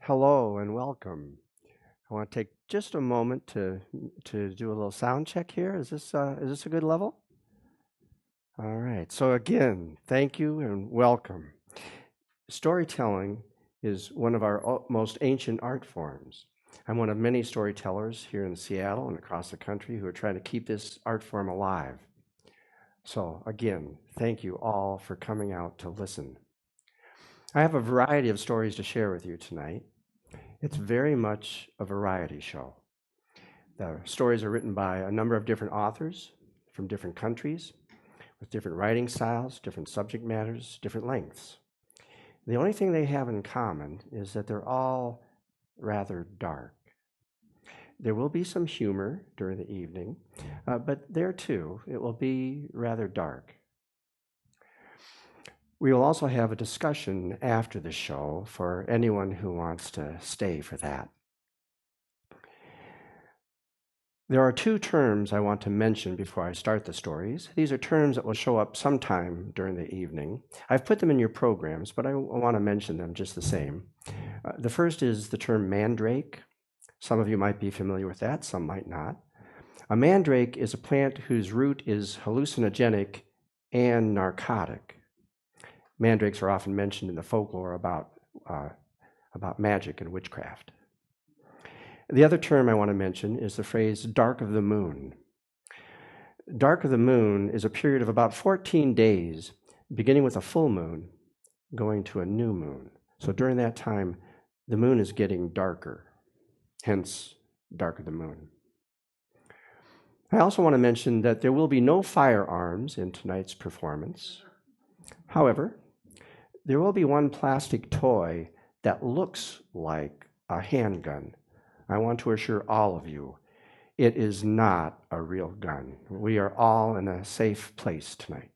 Hello and welcome. I want to take just a moment to do a little sound check here. Is this a good level? All right. So again, thank you and welcome. Storytelling is one of our most ancient art forms. I'm one of many storytellers here in Seattle and across the country who are trying to keep this art form alive. So again, thank you all for coming out to listen. I have a variety of stories to share with you tonight. It's very much a variety show. The stories are written by a number of different authors from different countries with different writing styles, different subject matters, different lengths. The only thing they have in common is that they're all rather dark. There will be some humor during the evening, but there too, it will be rather dark. We will also have a discussion after the show for anyone who wants to stay for that. There are two terms I want to mention before I start the stories. These are terms that will show up sometime during the evening. I've put them in your programs, but I want to mention them just the same. The first is the term mandrake. Some of you might be familiar with that, some might not. A mandrake is a plant whose root is hallucinogenic and narcotic. Mandrakes are often mentioned in the folklore about magic and witchcraft. The other term I want to mention is the phrase dark of the moon. Dark of the moon is a period of about 14 days, beginning with a full moon, going to a new moon. So during that time, the moon is getting darker, hence dark of the moon. I also want to mention that there will be no firearms in tonight's performance. However, there will be one plastic toy that looks like a handgun. I want to assure all of you, it is not a real gun. We are all in a safe place tonight.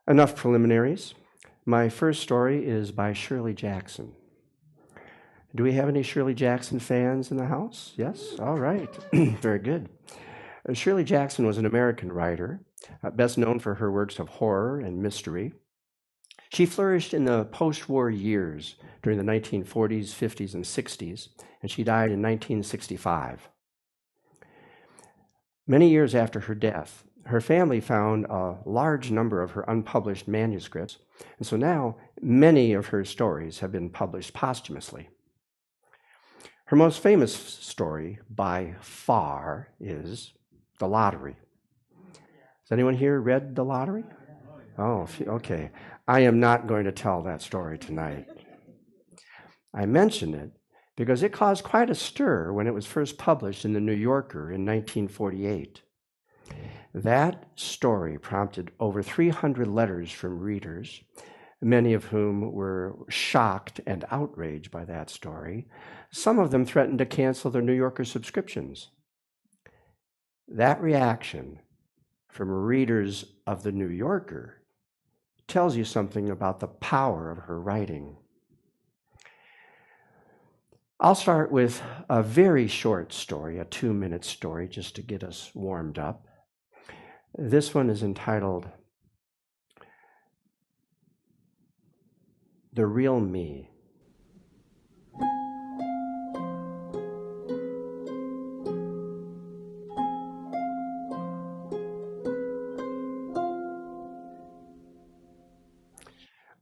Enough preliminaries. My first story is by Shirley Jackson. Do we have any Shirley Jackson fans in the house? Yes? All right. Very good. Shirley Jackson was an American writer, best known for her works of horror and mystery. She flourished in the post-war years during the 1940s, 50s, and 60s, and she died in 1965. Many years after her death, her family found a large number of her unpublished manuscripts, and so now many of her stories have been published posthumously. Her most famous story, by far, is The Lottery. Has anyone here read The Lottery? Oh, okay. I am not going to tell that story tonight. I mention it because it caused quite a stir when it was first published in the New Yorker in 1948. That story prompted over 300 letters from readers, many of whom were shocked and outraged by that story. Some of them threatened to cancel their New Yorker subscriptions. That reaction from readers of the New Yorker tells you something about the power of her writing. I'll start with a very short story, a 2-minute story, just to get us warmed up. This one is entitled The Real Me.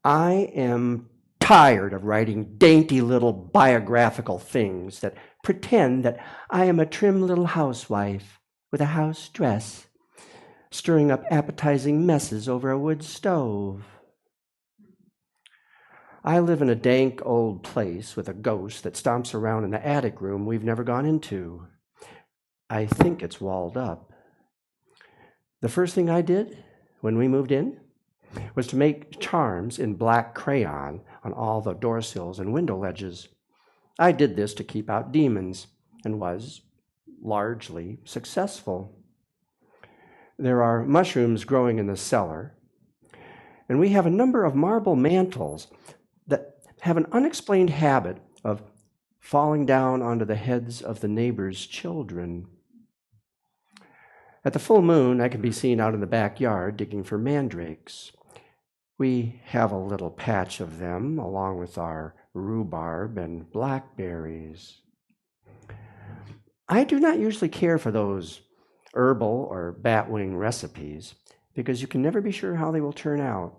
I am tired of writing dainty little biographical things that pretend that I am a trim little housewife with a house dress, stirring up appetizing messes over a wood stove. I live in a dank old place with a ghost that stomps around in the attic room we've never gone into. I think it's walled up. The first thing I did when we moved in was to make charms in black crayon on all the door sills and window ledges. I did this to keep out demons and was largely successful. There are mushrooms growing in the cellar, and we have a number of marble mantles that have an unexplained habit of falling down onto the heads of the neighbors' children. At the full moon, I can be seen out in the backyard digging for mandrakes. We have a little patch of them along with our rhubarb and blackberries. I do not usually care for those herbal or batwing recipes because you can never be sure how they will turn out.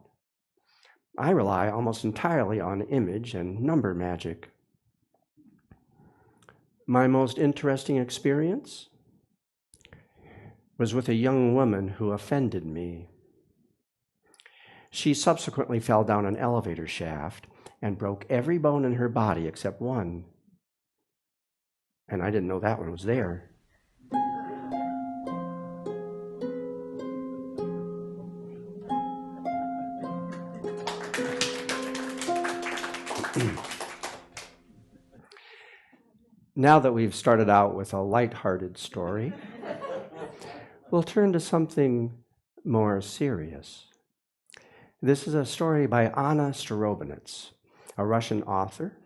I rely almost entirely on image and number magic. My most interesting experience was with a young woman who offended me. She subsequently fell down an elevator shaft and broke every bone in her body except one. And I didn't know that one was there. Now that we've started out with a lighthearted story, we'll turn to something more serious. This is a story by Anna Starobinets, a Russian author,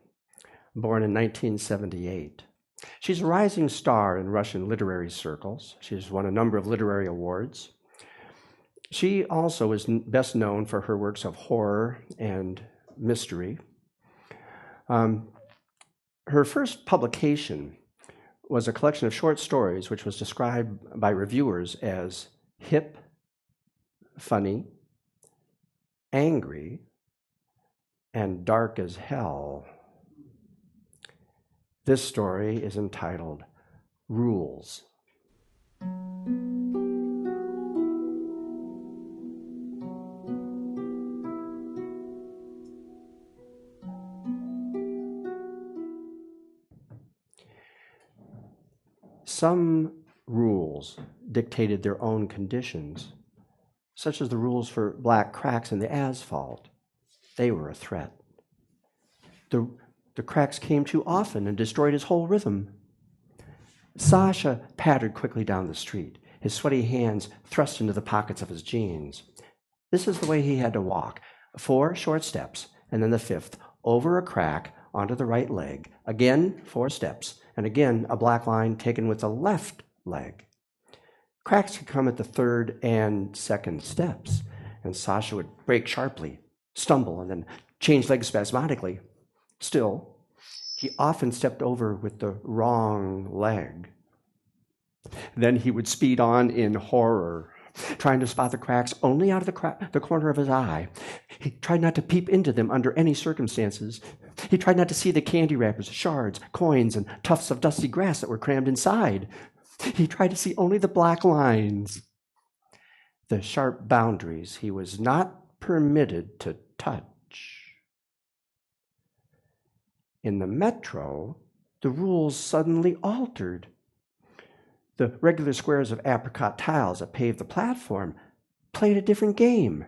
born in 1978. She's a rising star in Russian literary circles. She's won a number of literary awards. She also is best known for her works of horror and mystery. Her first publication was a collection of short stories which was described by reviewers as hip, funny, angry, and dark as hell. This story is entitled Rules. Some rules dictated their own conditions, such as the rules for black cracks in the asphalt. They were a threat. The cracks came too often and destroyed his whole rhythm. Sasha pattered quickly down the street, his sweaty hands thrust into the pockets of his jeans. This is the way he had to walk: 4 short steps, and then the 5th, over a crack, onto the right leg. Again, 4 steps, and again a black line taken with the left leg. Cracks could come at the 3rd and 2nd steps, and Sasha would brake sharply, stumble, and then change legs spasmodically. Still, he often stepped over with the wrong leg. Then he would speed on in horror, trying to spot the cracks only out of the corner of his eye. He tried not to peep into them under any circumstances. He tried not to see the candy wrappers, shards, coins, and tufts of dusty grass that were crammed inside. He tried to see only the black lines, the sharp boundaries he was not permitted to touch. In the metro, the rules suddenly altered. The regular squares of apricot tiles that paved the platform played a different game.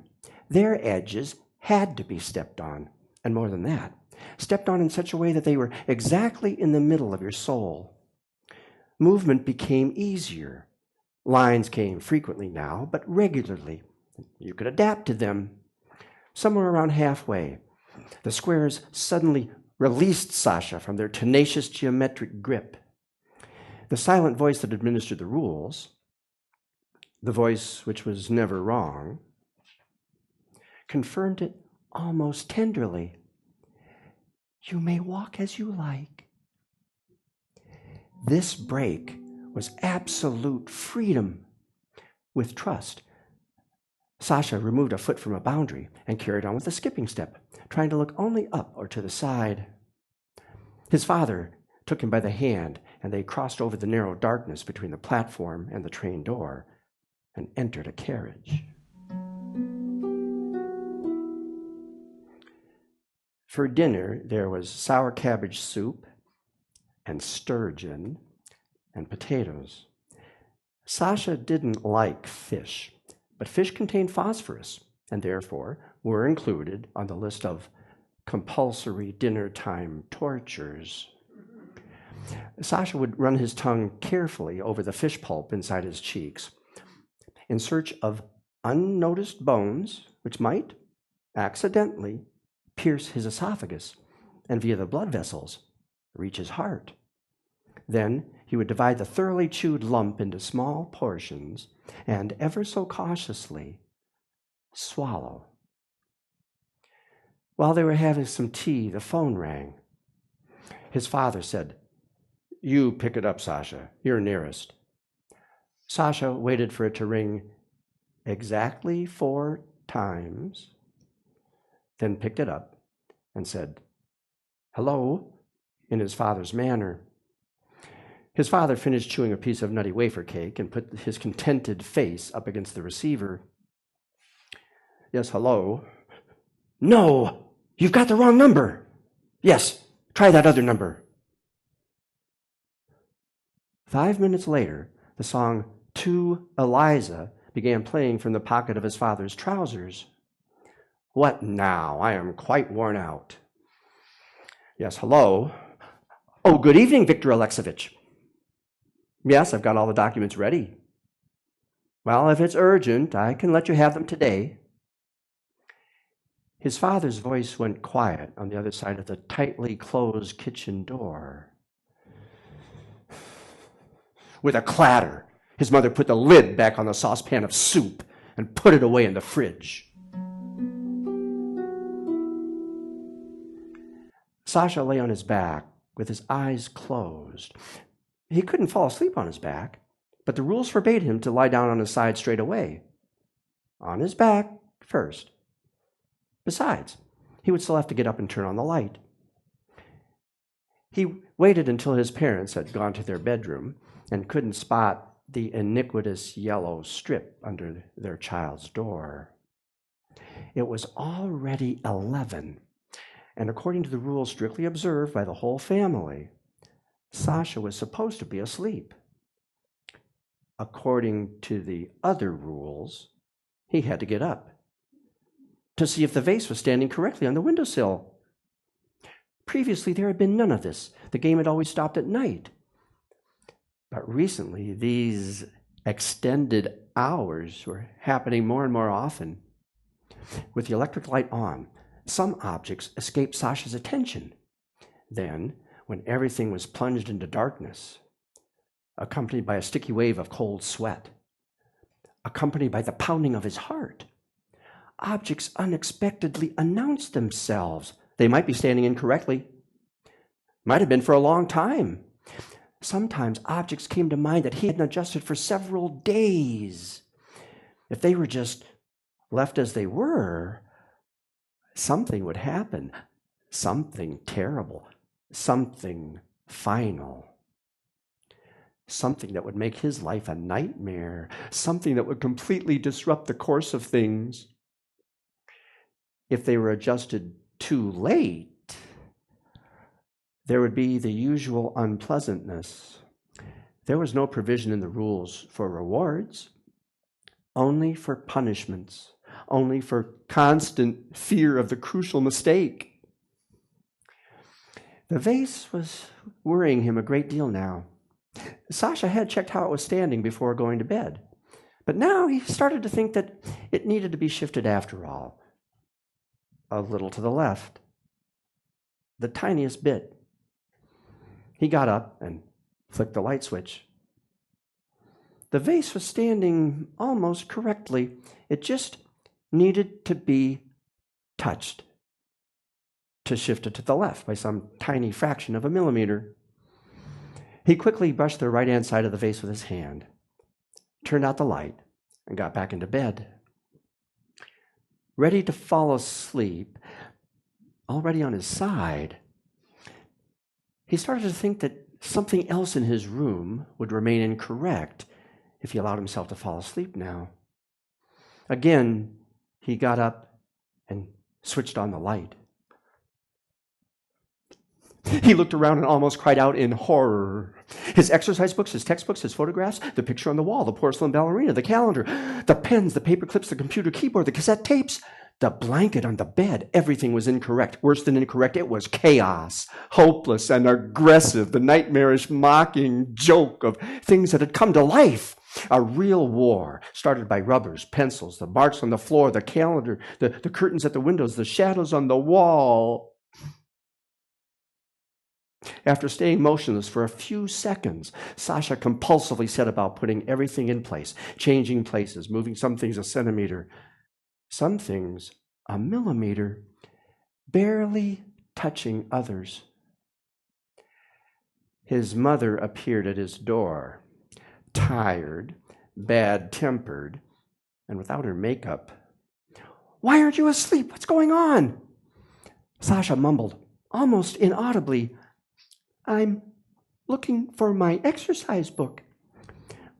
Their edges had to be stepped on, and more than that, stepped on in such a way that they were exactly in the middle of your soul. Movement became easier. Lines came frequently now, but regularly. You could adapt to them. Somewhere around halfway, the squares suddenly released Sasha from their tenacious geometric grip. The silent voice that administered the rules, the voice which was never wrong, confirmed it almost tenderly. You may walk as you like. This break was absolute freedom with trust. Sasha removed a foot from a boundary and carried on with a skipping step, trying to look only up or to the side. His father took him by the hand, and they crossed over the narrow darkness between the platform and the train door and entered a carriage. For dinner, there was sour cabbage soup and sturgeon and potatoes. Sasha didn't like fish, but fish contained phosphorus and therefore were included on the list of compulsory dinner time tortures. Sasha would run his tongue carefully over the fish pulp inside his cheeks in search of unnoticed bones which might accidentally pierce his esophagus and via the blood vessels reach his heart. Then he would divide the thoroughly chewed lump into small portions and ever so cautiously swallow. While they were having some tea, the phone rang. His father said, "You pick it up, Sasha. You're nearest." Sasha waited for it to ring exactly 4 times, then picked it up and said, "Hello," in his father's manner. His father finished chewing a piece of nutty wafer cake and put his contented face up against the receiver. "Yes, hello." "No, you've got the wrong number." "Yes, try that other number." 5 minutes later, the song "To Eliza" began playing from the pocket of his father's trousers. "What now? I am quite worn out." "Yes, hello." "Oh, good evening, Victor Alexeyevich." "Yes, I've got all the documents ready." "Well, if it's urgent, I can let you have them today." His father's voice went quiet on the other side of the tightly closed kitchen door. With a clatter, his mother put the lid back on the saucepan of soup and put it away in the fridge. Sasha lay on his back with his eyes closed. He couldn't fall asleep on his back, but the rules forbade him to lie down on his side straight away. On his back first. Besides, he would still have to get up and turn on the light. He waited until his parents had gone to their bedroom and couldn't spot the iniquitous yellow strip under their child's door. It was already 11, and according to the rules strictly observed by the whole family, Sasha was supposed to be asleep. According to the other rules, he had to get up to see if the vase was standing correctly on the windowsill. Previously, there had been none of this. The game had always stopped at night. But recently, these extended hours were happening more and more often. With the electric light on, some objects escaped Sasha's attention. Then, when everything was plunged into darkness, accompanied by a sticky wave of cold sweat, accompanied by the pounding of his heart, objects unexpectedly announced themselves. They might be standing incorrectly. Might have been for a long time. Sometimes objects came to mind that he hadn't adjusted for several days. If they were just left as they were, something would happen. Something terrible. Something final. Something that would make his life a nightmare. Something that would completely disrupt the course of things. If they were adjusted too late, there would be the usual unpleasantness. There was no provision in the rules for rewards, only for punishments, only for constant fear of the crucial mistake. The vase was worrying him a great deal now. Sasha had checked how it was standing before going to bed, but now he started to think that it needed to be shifted after all. A little to the left, the tiniest bit. He got up and flicked the light switch. The vase was standing almost correctly. It just needed to be touched to shift it to the left by some tiny fraction of a millimeter. He quickly brushed the right-hand side of the vase with his hand, turned out the light, and got back into bed. Ready to fall asleep, already on his side, he started to think that something else in his room would remain incorrect if he allowed himself to fall asleep now. Again, he got up and switched on the light. He looked around and almost cried out in horror. His exercise books, his textbooks, his photographs, the picture on the wall, the porcelain ballerina, the calendar, the pens, the paper clips, the computer keyboard, the cassette tapes, the blanket on the bed, everything was incorrect. Worse than incorrect, it was chaos, hopeless and aggressive, the nightmarish mocking joke of things that had come to life. A real war started by rubbers, pencils, the marks on the floor, the calendar, the curtains at the windows, the shadows on the wall. After staying motionless for a few seconds, Sasha compulsively set about putting everything in place, changing places, moving some things a centimeter, some things a millimeter. barely touching others. His mother appeared at his door, tired, bad-tempered, and without her makeup. "Why aren't you asleep? What's going on?" Sasha mumbled, almost inaudibly, "I'm looking for my exercise book."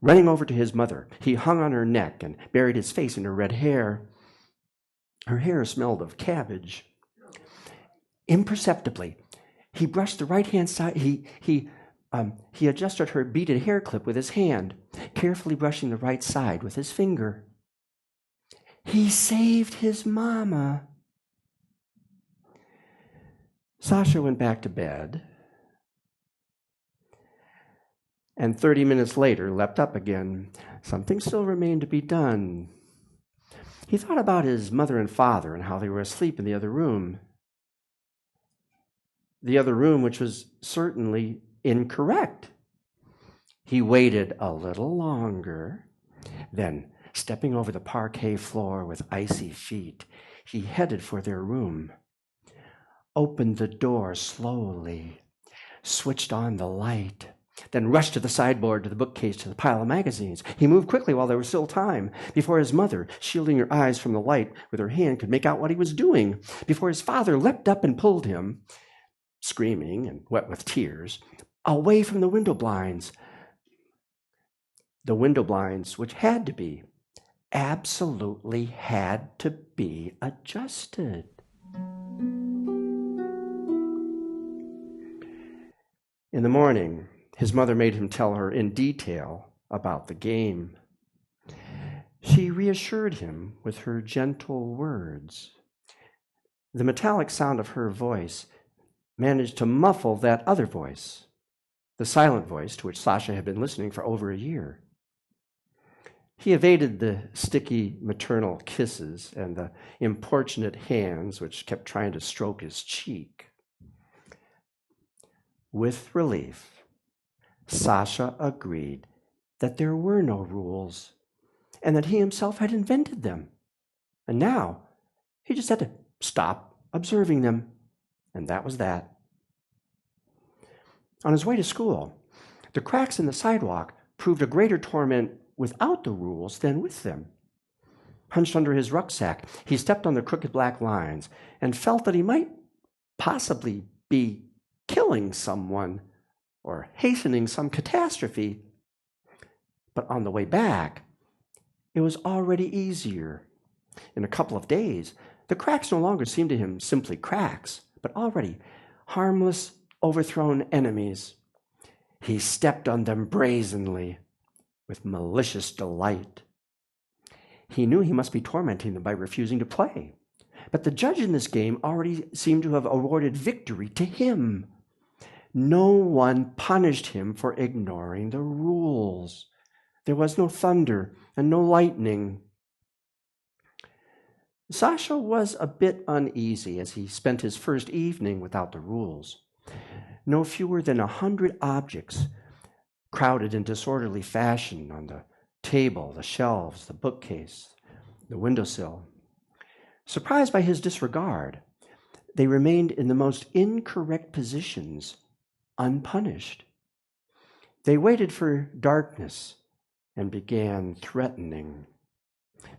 Running over to his mother, he hung on her neck and buried his face in her red hair. Her hair smelled of cabbage. Imperceptibly, he brushed the right-hand side. He adjusted her beaded hair clip with his hand, carefully brushing the right side with his finger. He saved his mama. Sasha went back to bed, and 30 minutes later leapt up again. Something still remained to be done. He thought about his mother and father and how they were asleep in the other room. The other room, which was certainly incorrect. He waited a little longer, then, stepping over the parquet floor with icy feet, he headed for their room, opened the door slowly, switched on the light, then rushed to the sideboard, to the bookcase, to the pile of magazines. He moved quickly while there was still time, before his mother, shielding her eyes from the light with her hand, could make out what he was doing, before his father leapt up and pulled him, screaming and wet with tears, away from the window blinds. The window blinds, which had to be, absolutely had to be adjusted. In the morning, his mother made him tell her in detail about the game. She reassured him with her gentle words. The metallic sound of her voice managed to muffle that other voice, the silent voice to which Sasha had been listening for over a year. He evaded the sticky maternal kisses and the importunate hands which kept trying to stroke his cheek. With relief, Sasha agreed that there were no rules and that he himself had invented them. And now he just had to stop observing them, and that was that. On his way to school, the cracks in the sidewalk proved a greater torment without the rules than with them. Hunched under his rucksack, he stepped on the crooked black lines and felt that he might possibly be killing someone or hastening some catastrophe. But on the way back, it was already easier. In a couple of days, the cracks no longer seemed to him simply cracks, but already harmless, overthrown enemies. He stepped on them brazenly, with malicious delight. He knew he must be tormenting them by refusing to play. But the judge in this game already seemed to have awarded victory to him. No one punished him for ignoring the rules. There was no thunder and no lightning. Sasha was a bit uneasy as he spent his first evening without the rules. No fewer than 100 objects crowded in disorderly fashion on the table, the shelves, the bookcase, the windowsill. Surprised by his disregard, they remained in the most incorrect positions, unpunished. They waited for darkness and began threatening.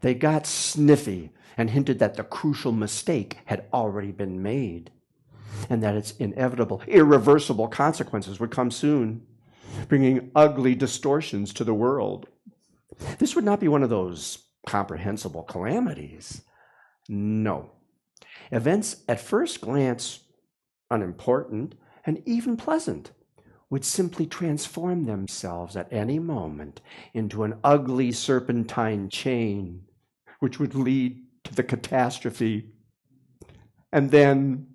They got sniffy and hinted that the crucial mistake had already been made and that its inevitable, irreversible consequences would come soon, bringing ugly distortions to the world. This would not be one of those comprehensible calamities. No. Events at first glance unimportant and even pleasant would simply transform themselves at any moment into an ugly serpentine chain, which would lead to the catastrophe and then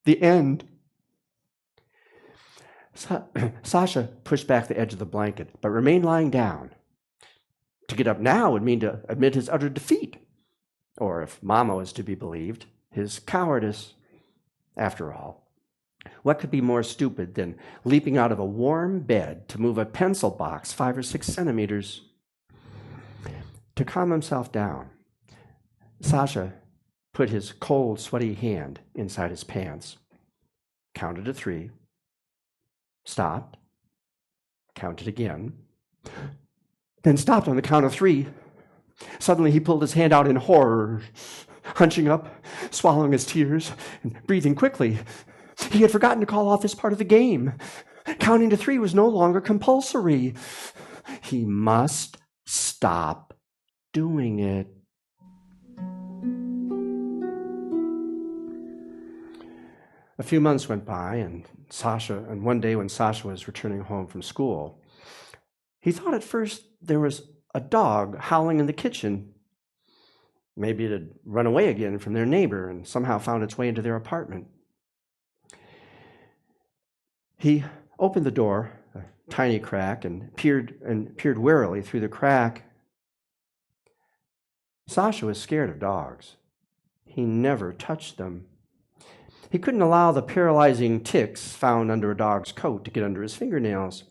the end. Sasha pushed back the edge of the blanket, but remained lying down. To get up now would mean to admit his utter defeat, or, if Mama was to be believed, his cowardice. After all, what could be more stupid than leaping out of a warm bed to move a pencil box 5 or 6 centimeters? To calm himself down, Sasha put his cold, sweaty hand inside his pants, counted to 3, stopped, counted again, then stopped on the count of 3. Suddenly he pulled his hand out in horror, hunching up, swallowing his tears, and breathing quickly. He had forgotten to call off this part of the game. Counting to 3 was no longer compulsory. He must stop doing it. A few months went by, and one day when Sasha was returning home from school, he thought at first there was a dog howling in the kitchen. Maybe it had run away again from their neighbor and somehow found its way into their apartment. He opened the door, a tiny crack, and peered warily through the crack. Sasha was scared of dogs. He never touched them. He couldn't allow the paralyzing ticks found under a dog's coat to get under his fingernails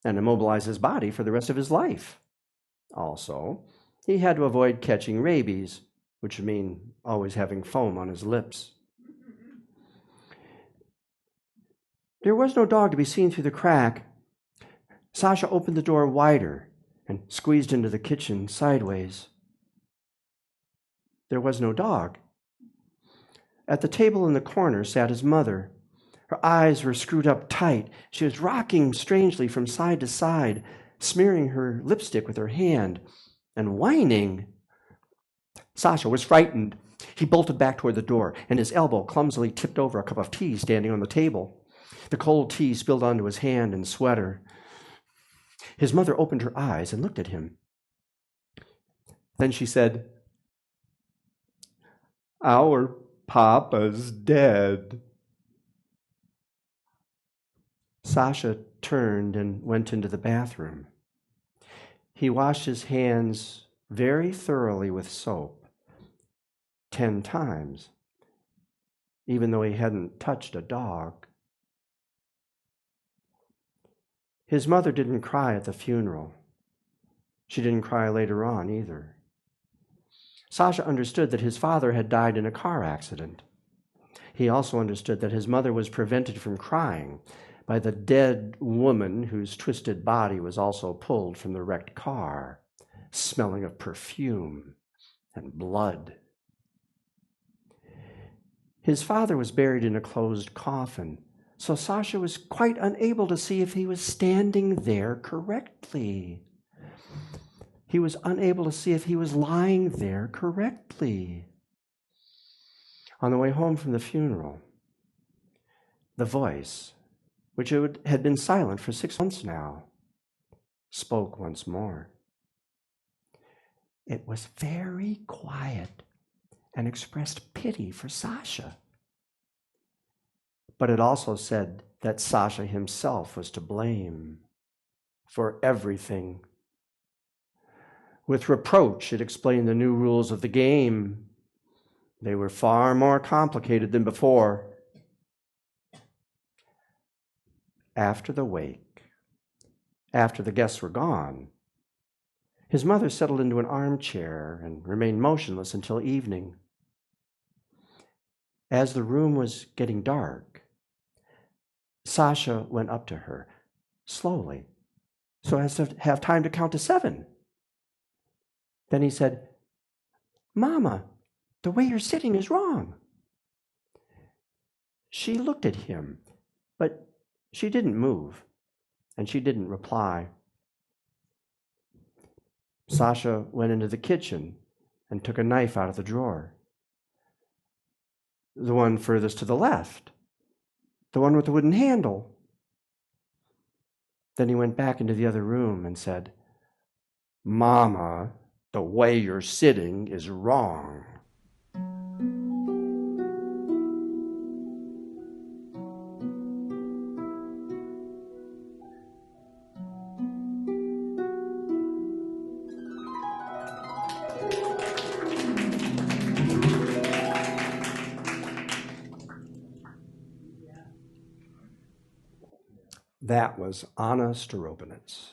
and immobilize his body for the rest of his life. Also, he had to avoid catching rabies, which would mean always having foam on his lips. There was no dog to be seen through the crack. Sasha opened the door wider and squeezed into the kitchen sideways. There was no dog. At the table in the corner sat his mother. Her eyes were screwed up tight. She was rocking strangely from side to side, smearing her lipstick with her hand and whining. Sasha was frightened. He bolted back toward the door, and his elbow clumsily tipped over a cup of tea standing on the table. The cold tea spilled onto his hand and sweater. His mother opened her eyes and looked at him. Then she said, "Our Papa's dead." Sasha turned and went into the bathroom. He washed his hands very thoroughly with soap, 10 times, even though he hadn't touched a dog. His mother didn't cry at the funeral. She didn't cry later on either. Sasha understood that his father had died in a car accident. He also understood that his mother was prevented from crying by the dead woman whose twisted body was also pulled from the wrecked car, smelling of perfume and blood. His father was buried in a closed coffin, so Sasha was quite unable to see if he was standing there correctly. He was unable to see if he was lying there correctly. On the way home from the funeral, the voice, which had been silent for 6 months now, spoke once more. It was very quiet and expressed pity for Sasha. But it also said that Sasha himself was to blame for everything. With reproach, it explained the new rules of the game. They were far more complicated than before. After the wake, after the guests were gone, his mother settled into an armchair and remained motionless until evening. As the room was getting dark, Sasha went up to her, slowly, so as to have time to count to 7. Then he said, "Mama, the way you're sitting is wrong." She looked at him, but she didn't move, and she didn't reply. Sasha went into the kitchen and took a knife out of the drawer. The one furthest to the left, the one with the wooden handle. Then he went back into the other room and said, "Mama, the way you're sitting is wrong." That was Anna Starobinets.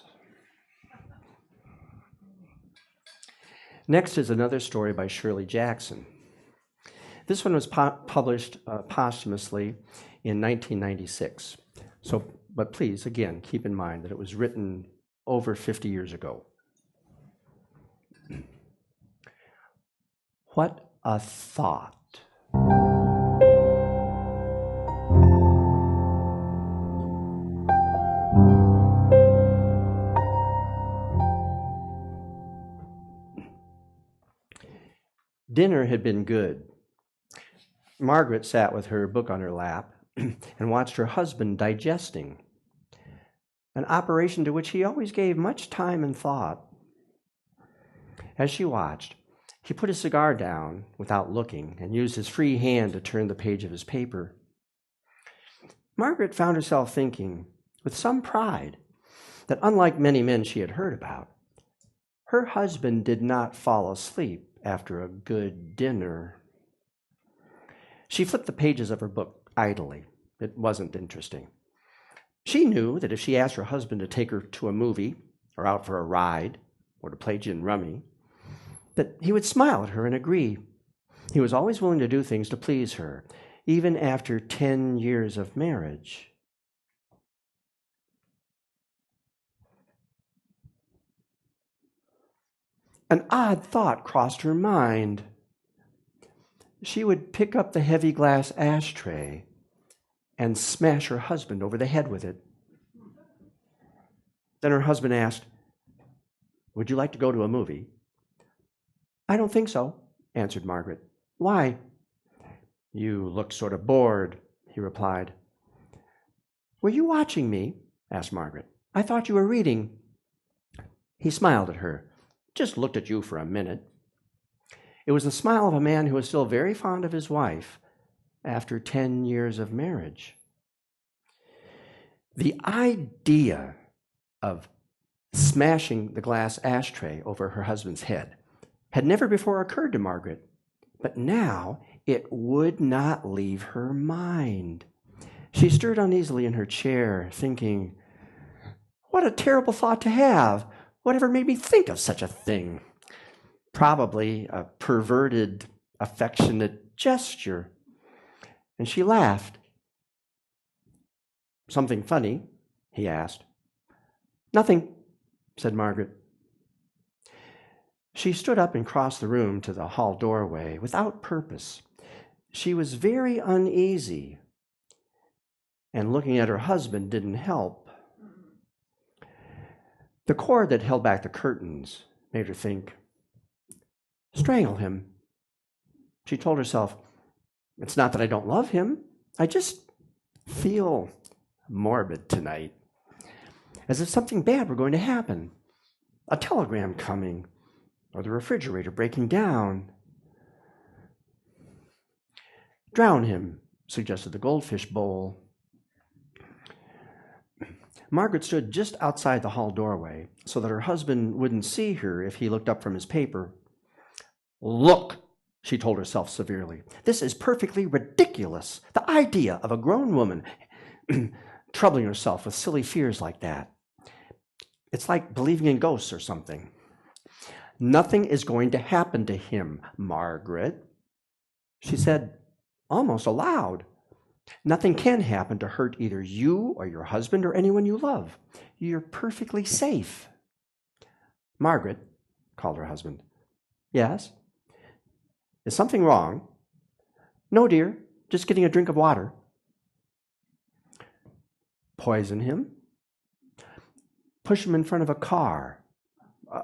Next is another story by Shirley Jackson. This one was published posthumously in 1996. But please, again, keep in mind that it was written over 50 years ago. What a thought. Dinner had been good. Margaret sat with her book on her lap and watched her husband digesting, an operation to which he always gave much time and thought. As she watched, he put his cigar down without looking and used his free hand to turn the page of his paper. Margaret found herself thinking, with some pride, that unlike many men she had heard about, her husband did not fall asleep after a good dinner. She flipped the pages of her book idly. It wasn't interesting. She knew that if she asked her husband to take her to a movie or out for a ride or to play gin rummy, that he would smile at her and agree. He was always willing to do things to please her, even after 10 years of marriage. An odd thought crossed her mind. She would pick up the heavy glass ashtray and smash her husband over the head with it. Then her husband asked, "Would you like to go to a movie?" "I don't think so," answered Margaret. "Why?" "You look sort of bored," he replied. "Were you watching me?" asked Margaret. "I thought you were reading." He smiled at her. "Just looked at you for a minute." It was the smile of a man who was still very fond of his wife after 10 years of marriage. The idea of smashing the glass ashtray over her husband's head had never before occurred to Margaret, but now it would not leave her mind. She stirred uneasily in her chair, thinking, "What a terrible thought to have! Whatever made me think of such a thing? Probably a perverted, affectionate gesture." And she laughed. "Something funny?" he asked. "Nothing," said Margaret. She stood up and crossed the room to the hall doorway without purpose. She was very uneasy, and looking at her husband didn't help. The cord that held back the curtains made her think, strangle him. She told herself, it's not that I don't love him. I just feel morbid tonight, as if something bad were going to happen. A telegram coming, or the refrigerator breaking down. Drown him, suggested the goldfish bowl. Margaret stood just outside the hall doorway so that her husband wouldn't see her if he looked up from his paper. "Look," she told herself severely, "this is perfectly ridiculous. The idea of a grown woman troubling herself with silly fears like that. It's like believing in ghosts or something. Nothing is going to happen to him, Margaret," she said almost aloud. "Nothing can happen to hurt either you or your husband or anyone you love. You're perfectly safe." "Margaret," called her husband. "Yes?" "Is something wrong?" "No, dear, just getting a drink of water." "Poison him? Push him in front of a car,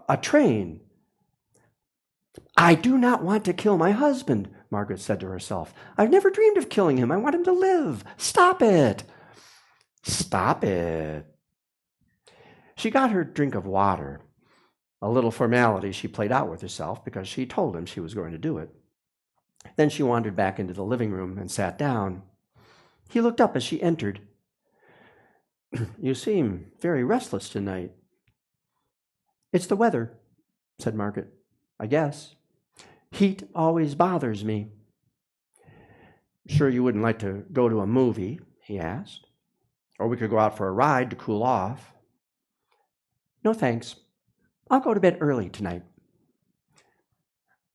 a train?" "I do not want to kill my husband," Margaret said to herself. "I've never dreamed of killing him. I want him to live. Stop it." Stop it. She got her drink of water, a little formality she played out with herself because she told him she was going to do it. Then she wandered back into the living room and sat down. He looked up as she entered. "You seem very restless tonight." "It's the weather," said Margaret. "I guess. Heat always bothers me." "Sure you wouldn't like to go to a movie?" he asked. "Or we could go out for a ride to cool off." "No, thanks. I'll go to bed early tonight."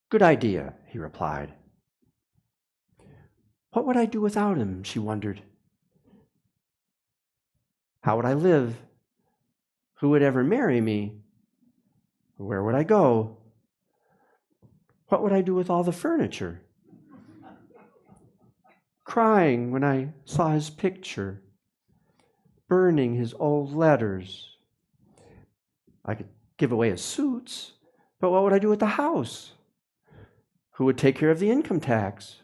"Good idea," he replied. What would I do without him, she wondered. How would I live? Who would ever marry me? Where would I go? What would I do with all the furniture? Crying when I saw his picture, burning his old letters. I could give away his suits, but what would I do with the house? Who would take care of the income tax?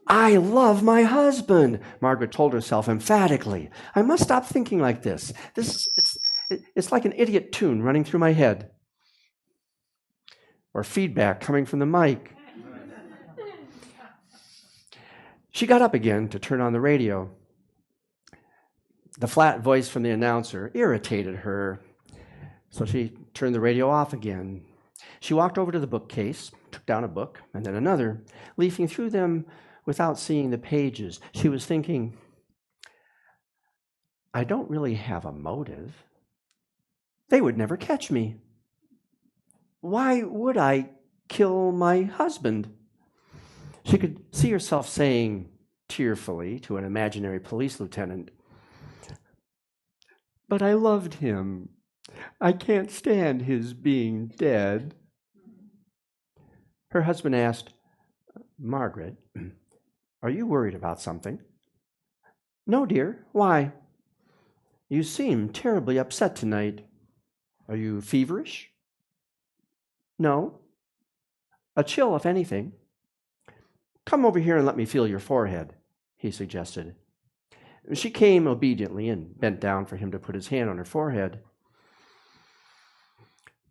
I love my husband, Margaret told herself emphatically. I must stop thinking like this. It's like an idiot tune running through my head. Or feedback coming from the mic. She got up again to turn on the radio. The flat voice from the announcer irritated her, so she turned the radio off again. She walked over to the bookcase, took down a book, and then another, leafing through them without seeing the pages. She was thinking, I don't really have a motive. They would never catch me. Why would I kill my husband? She could see herself saying tearfully to an imaginary police lieutenant, but I loved him. I can't stand his being dead. Her husband asked, Margaret, are you worried about something? No, dear. Why? You seem terribly upset tonight. Are you feverish? No. A chill, if anything. Come over here and let me feel your forehead, he suggested. She came obediently and bent down for him to put his hand on her forehead.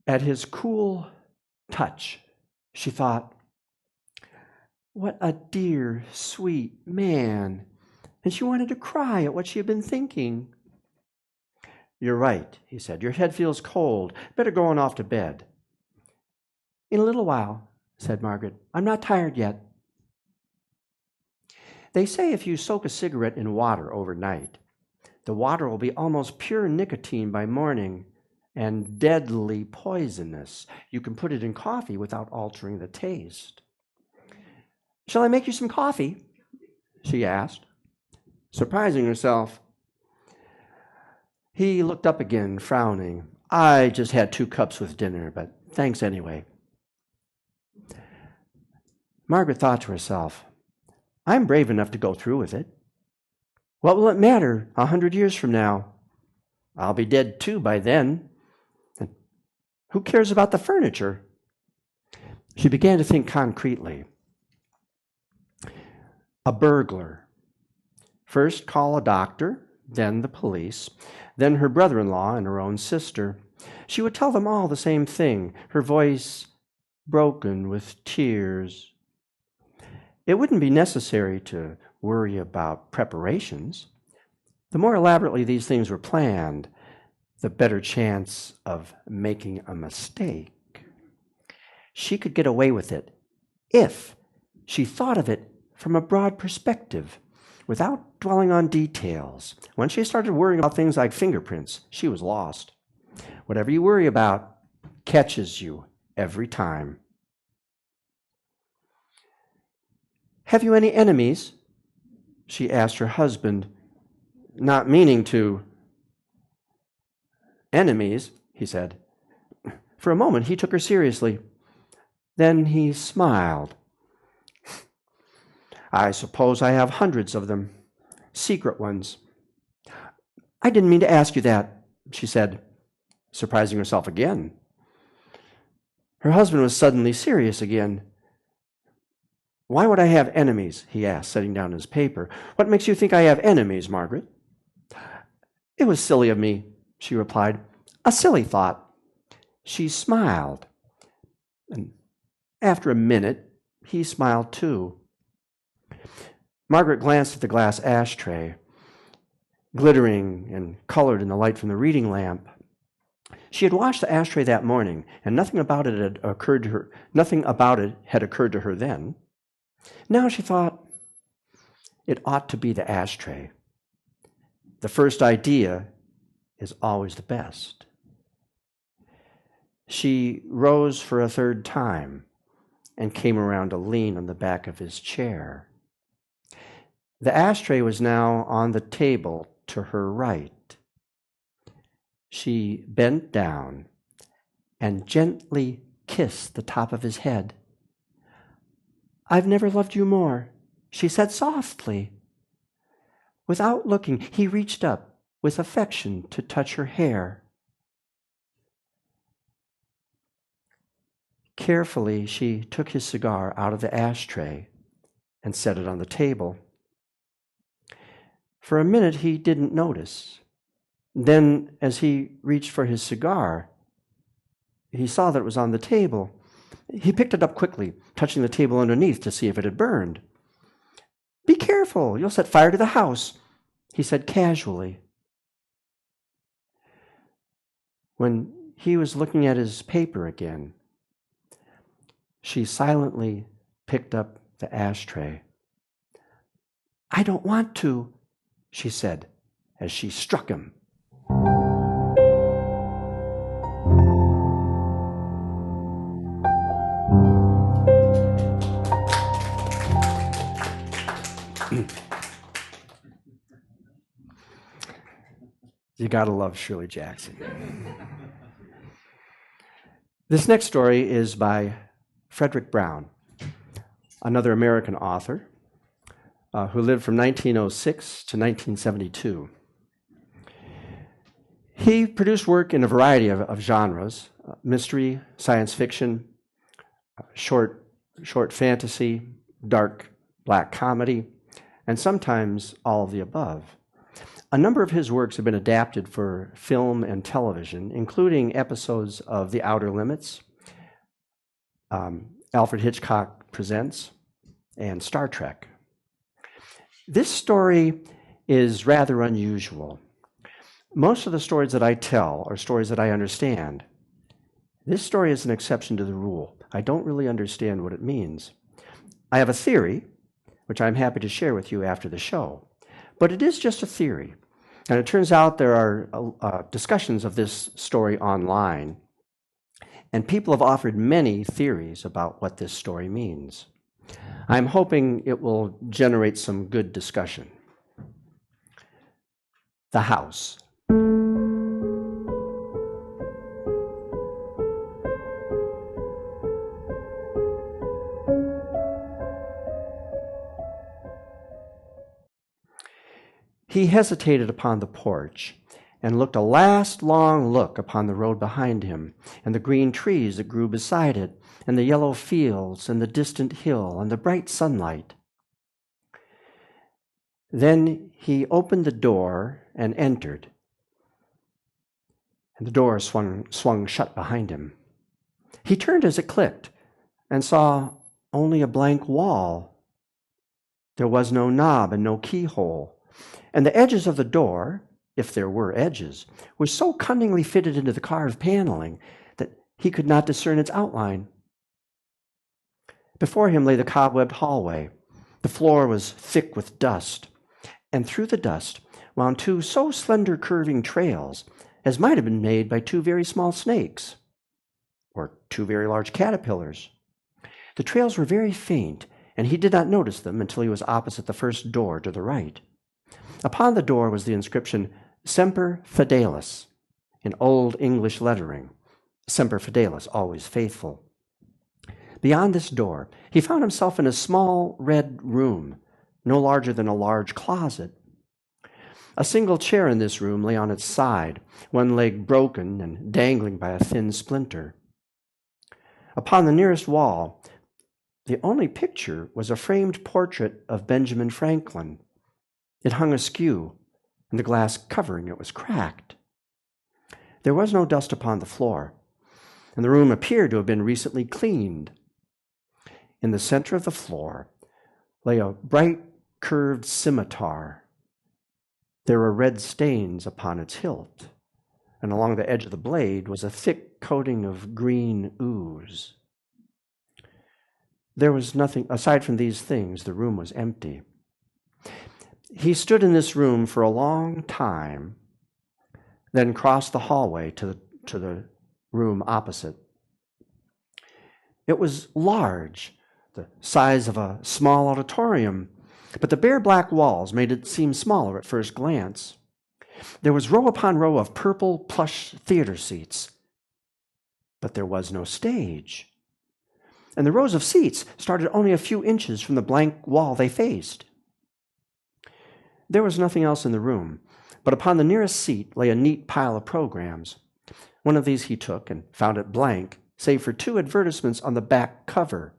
At his cool touch, she thought, what a dear, sweet man. And she wanted to cry at what she had been thinking. You're right, he said. Your head feels cold. Better go on off to bed. In a little while, said Margaret. I'm not tired yet. They say if you soak a cigarette in water overnight, the water will be almost pure nicotine by morning and deadly poisonous. You can put it in coffee without altering the taste. Shall I make you some coffee? She asked, surprising herself. He looked up again, frowning. I just had 2 cups with dinner, but thanks anyway. Margaret thought to herself, I'm brave enough to go through with it. What will it matter 100 years from now? I'll be dead too by then. And who cares about the furniture? She began to think concretely. A burglar. First call a doctor, then the police, then her brother-in-law and her own sister. She would tell them all the same thing, her voice broken with tears. It wouldn't be necessary to worry about preparations. The more elaborately these things were planned, the better chance of making a mistake. She could get away with it if she thought of it from a broad perspective, without dwelling on details. When she started worrying about things like fingerprints, she was lost. Whatever you worry about catches you every time. Have you any enemies? She asked her husband, not meaning to. Enemies, he said. For a moment, he took her seriously. Then he smiled. I suppose I have hundreds of them, secret ones. I didn't mean to ask you that, she said, surprising herself again. Her husband was suddenly serious again. Why would I have enemies? He asked, setting down his paper. What makes you think I have enemies, Margaret? It was silly of me, she replied. A silly thought. She smiled. And after a minute, he smiled too. Margaret glanced at the glass ashtray, glittering and colored in the light from the reading lamp. She had washed the ashtray that morning, and nothing about it had occurred to her then. Now she thought, it ought to be the ashtray. The first idea is always the best. She rose for a third time. and came around to lean on the back of his chair. The ashtray was now on the table to her right. She bent down and gently kissed the top of his head. "I've never loved you more," she said softly. Without looking, he reached up with affection to touch her hair. Carefully, she took his cigar out of the ashtray and set it on the table. For a minute, he didn't notice. Then, as he reached for his cigar, he saw that it was on the table. He picked it up quickly, touching the table underneath to see if it had burned. "Be careful, you'll set fire to the house," he said casually. When he was looking at his paper again, she silently picked up the ashtray. "I don't want to," she said as she struck him. You gotta love Shirley Jackson. This next story is by Fredric Brown, another American author who lived from 1906 to 1972. He produced work in a variety of genres: mystery, science fiction, short fantasy, dark black comedy, and sometimes all of the above. A number of his works have been adapted for film and television, including episodes of The Outer Limits, Alfred Hitchcock Presents, and Star Trek. This story is rather unusual. Most of the stories that I tell are stories that I understand. This story is an exception to the rule. I don't really understand what it means. I have a theory, which I'm happy to share with you after the show. But it is just a theory. And it turns out there are discussions of this story online. And people have offered many theories about what this story means. I'm hoping it will generate some good discussion. The House. He hesitated upon the porch and looked a last long look upon the road behind him, and the green trees that grew beside it, and the yellow fields, and the distant hill, and the bright sunlight. Then he opened the door and entered, and the door swung shut behind him. He turned as it clicked and saw only a blank wall. There was no knob and no keyhole. And the edges of the door, if there were edges, were so cunningly fitted into the carved paneling that he could not discern its outline. Before him lay the cobwebbed hallway. The floor was thick with dust, and through the dust wound two so slender curving trails as might have been made by two very small snakes, or two very large caterpillars. The trails were very faint, and he did not notice them until he was opposite the first door to the right. Upon the door was the inscription, Semper Fidelis, in Old English lettering. Semper Fidelis, always faithful. Beyond this door, he found himself in a small red room, no larger than a large closet. A single chair in this room lay on its side, one leg broken and dangling by a thin splinter. Upon the nearest wall, the only picture was a framed portrait of Benjamin Franklin. It hung askew, and the glass covering it was cracked. There was no dust upon the floor, and the room appeared to have been recently cleaned. In the center of the floor lay a bright curved scimitar. There were red stains upon its hilt, and along the edge of the blade was a thick coating of green ooze. There was nothing, aside from these things, the room was empty. He stood in this room for a long time, then crossed the hallway to the room opposite. It was large, the size of a small auditorium, but the bare black walls made it seem smaller at first glance. There was row upon row of purple plush theater seats, but there was no stage. And the rows of seats started only a few inches from the blank wall they faced. There was nothing else in the room, but upon the nearest seat lay a neat pile of programs. One of these he took and found it blank, save for 2 advertisements on the back cover,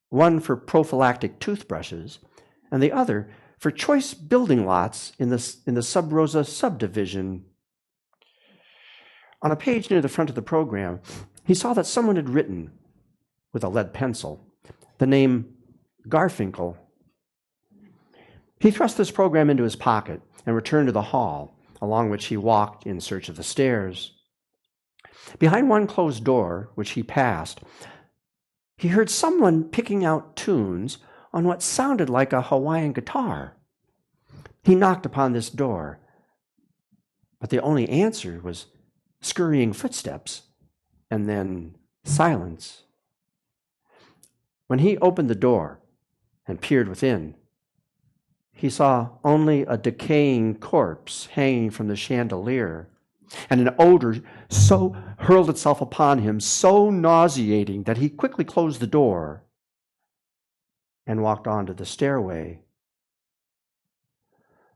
one for prophylactic toothbrushes, and the other for choice building lots in the Sub Rosa subdivision. On a page near the front of the program, he saw that someone had written, with a lead pencil, the name Garfinkel. He thrust this program into his pocket and returned to the hall, along which he walked in search of the stairs. Behind one closed door, which he passed, he heard someone picking out tunes on what sounded like a Hawaiian guitar. He knocked upon this door, but the only answer was scurrying footsteps and then silence. When he opened the door and peered within, he saw only a decaying corpse hanging from the chandelier, and an odor so hurled itself upon him, so nauseating, that he quickly closed the door and walked onto the stairway.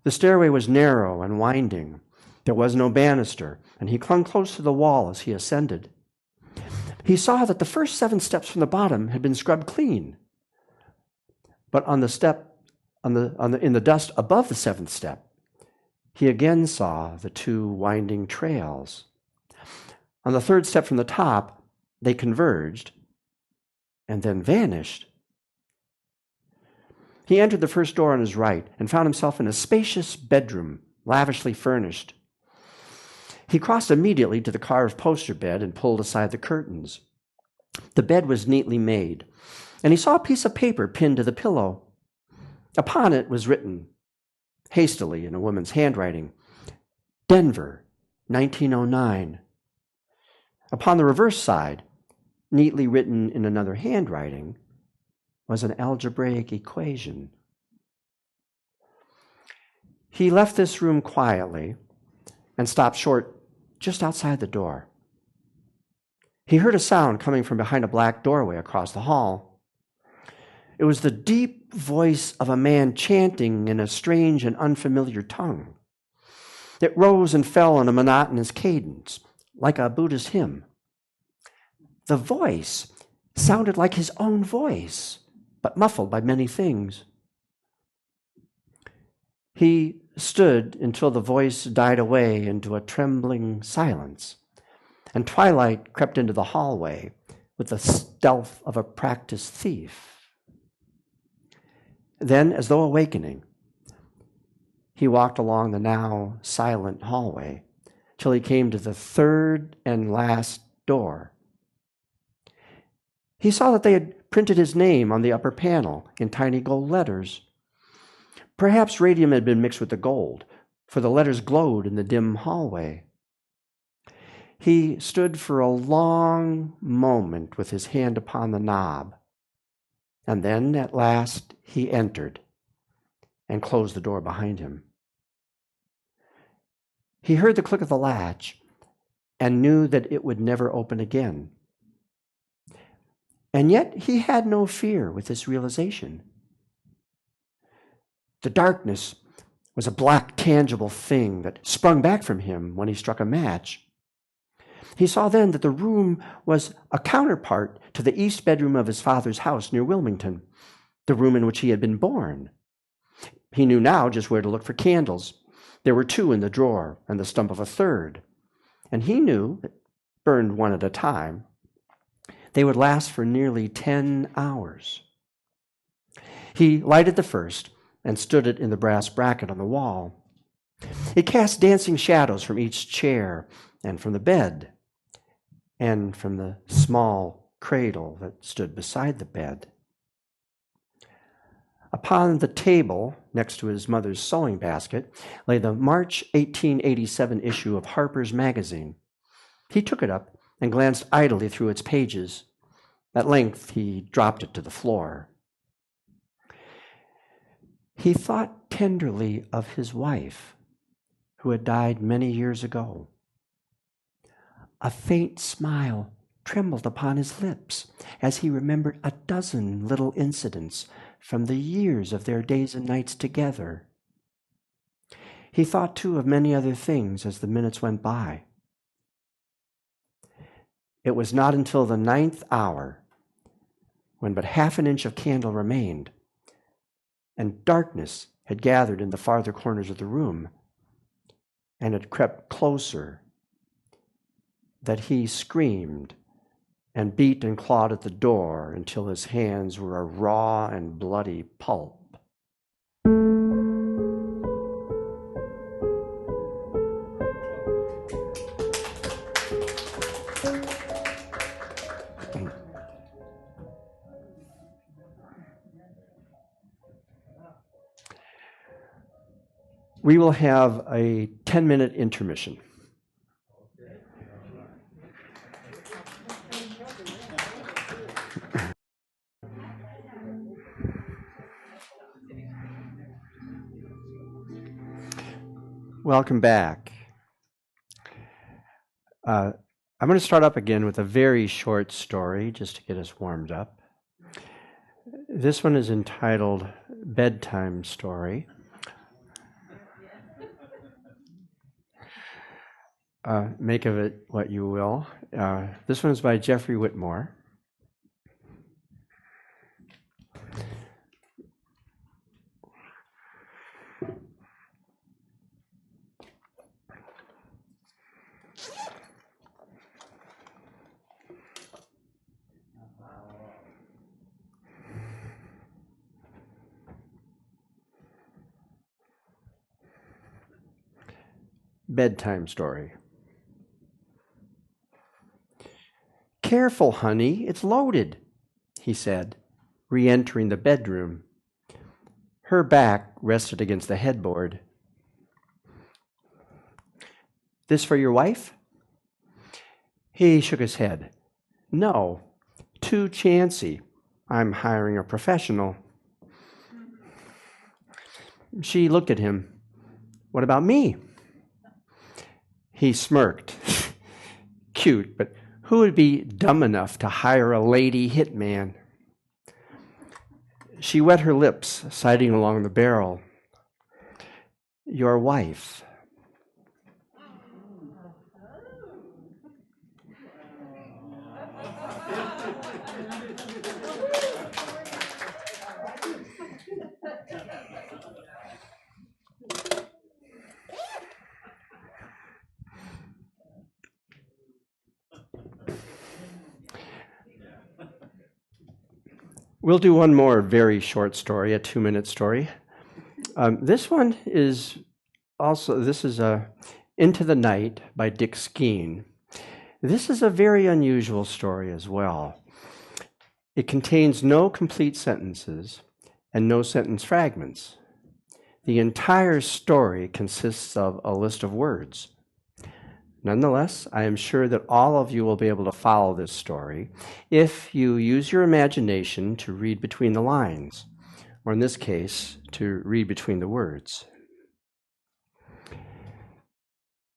The stairway was narrow and winding. There was no banister, and he clung close to the wall as he ascended. He saw that the first 7 steps from the bottom had been scrubbed clean, but on the step in the dust above the 7th step, he again saw the 2 winding trails. On the 3rd step from the top, they converged and then vanished. He entered the first door on his right and found himself in a spacious bedroom, lavishly furnished. He crossed immediately to the carved poster bed and pulled aside the curtains. The bed was neatly made, and he saw a piece of paper pinned to the pillow. Upon it was written, hastily in a woman's handwriting, Denver, 1909. Upon the reverse side, neatly written in another handwriting, was an algebraic equation. He left this room quietly and stopped short just outside the door. He heard a sound coming from behind a black doorway across the hall. It was the deep voice of a man chanting in a strange and unfamiliar tongue. It rose and fell in a monotonous cadence, like a Buddhist hymn. The voice sounded like his own voice, but muffled by many things. He stood until the voice died away into a trembling silence, and twilight crept into the hallway with the stealth of a practiced thief. Then, as though awakening, he walked along the now silent hallway till he came to the 3rd and last door. He saw that they had printed his name on the upper panel in tiny gold letters. Perhaps radium had been mixed with the gold, for the letters glowed in the dim hallway. He stood for a long moment with his hand upon the knob, and then, at last, he entered and closed the door behind him. He heard the click of the latch and knew that it would never open again. And yet he had no fear with this realization. The darkness was a black, tangible thing that sprung back from him when he struck a match. He saw then that the room was a counterpart to the east bedroom of his father's house near Wilmington, the room in which he had been born. He knew now just where to look for candles. There were 2 in the drawer and the stump of a 3rd. And he knew that, burned one at a time, they would last for nearly 10 hours. He lighted the first and stood it in the brass bracket on the wall. It cast dancing shadows from each chair and from the bed and from the small cradle that stood beside the bed. Upon the table, next to his mother's sewing basket, lay the March 1887 issue of Harper's Magazine. He took it up and glanced idly through its pages. At length, he dropped it to the floor. He thought tenderly of his wife, who had died many years ago. A faint smile trembled upon his lips as he remembered a dozen little incidents from the years of their days and nights together. He thought, too, of many other things as the minutes went by. It was not until the 9th hour, when but half an inch of candle remained, and darkness had gathered in the farther corners of the room, and had crept closer, that he screamed and beat and clawed at the door until his hands were a raw and bloody pulp. We will have a 10-minute intermission. Welcome back. I'm going to start up again with a very short story just to get us warmed up. This one is entitled Bedtime Story. Make of it what you will. This one is by Jeffrey Whitmore. Bedtime Story. "Careful, honey, it's loaded," he said, re-entering the bedroom. Her back rested against the headboard. "This for your wife?" He shook his head. "No, too chancy. I'm hiring a professional." She looked at him. "What about me?" He smirked. Cute, but who would be dumb enough to hire a lady hitman? She wet her lips, sighting along the barrel. "Your wife." We'll do one more very short story, a 2-minute story. This one is also, Into the Night by Dick Skeen. This is a very unusual story as well. It contains no complete sentences and no sentence fragments. The entire story consists of a list of words. Nonetheless, I am sure that all of you will be able to follow this story if you use your imagination to read between the lines, or in this case, to read between the words.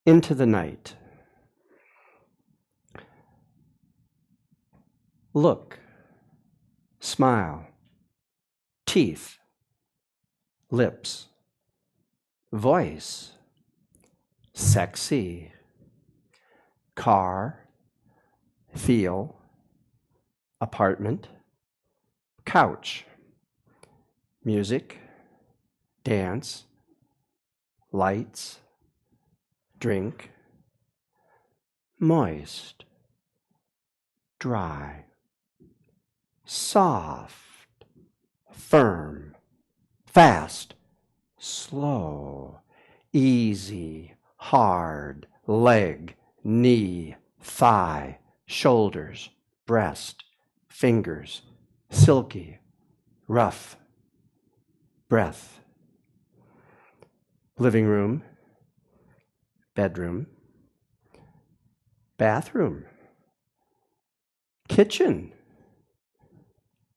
Into the night. Look, smile, teeth, lips, voice, sexy, car, feel, apartment, couch, music, dance, lights, drink, moist, dry, soft, firm, fast, slow, easy, hard, leg, knee, thigh, shoulders, breast, fingers, silky, rough, breath. Living room, bedroom, bathroom, kitchen,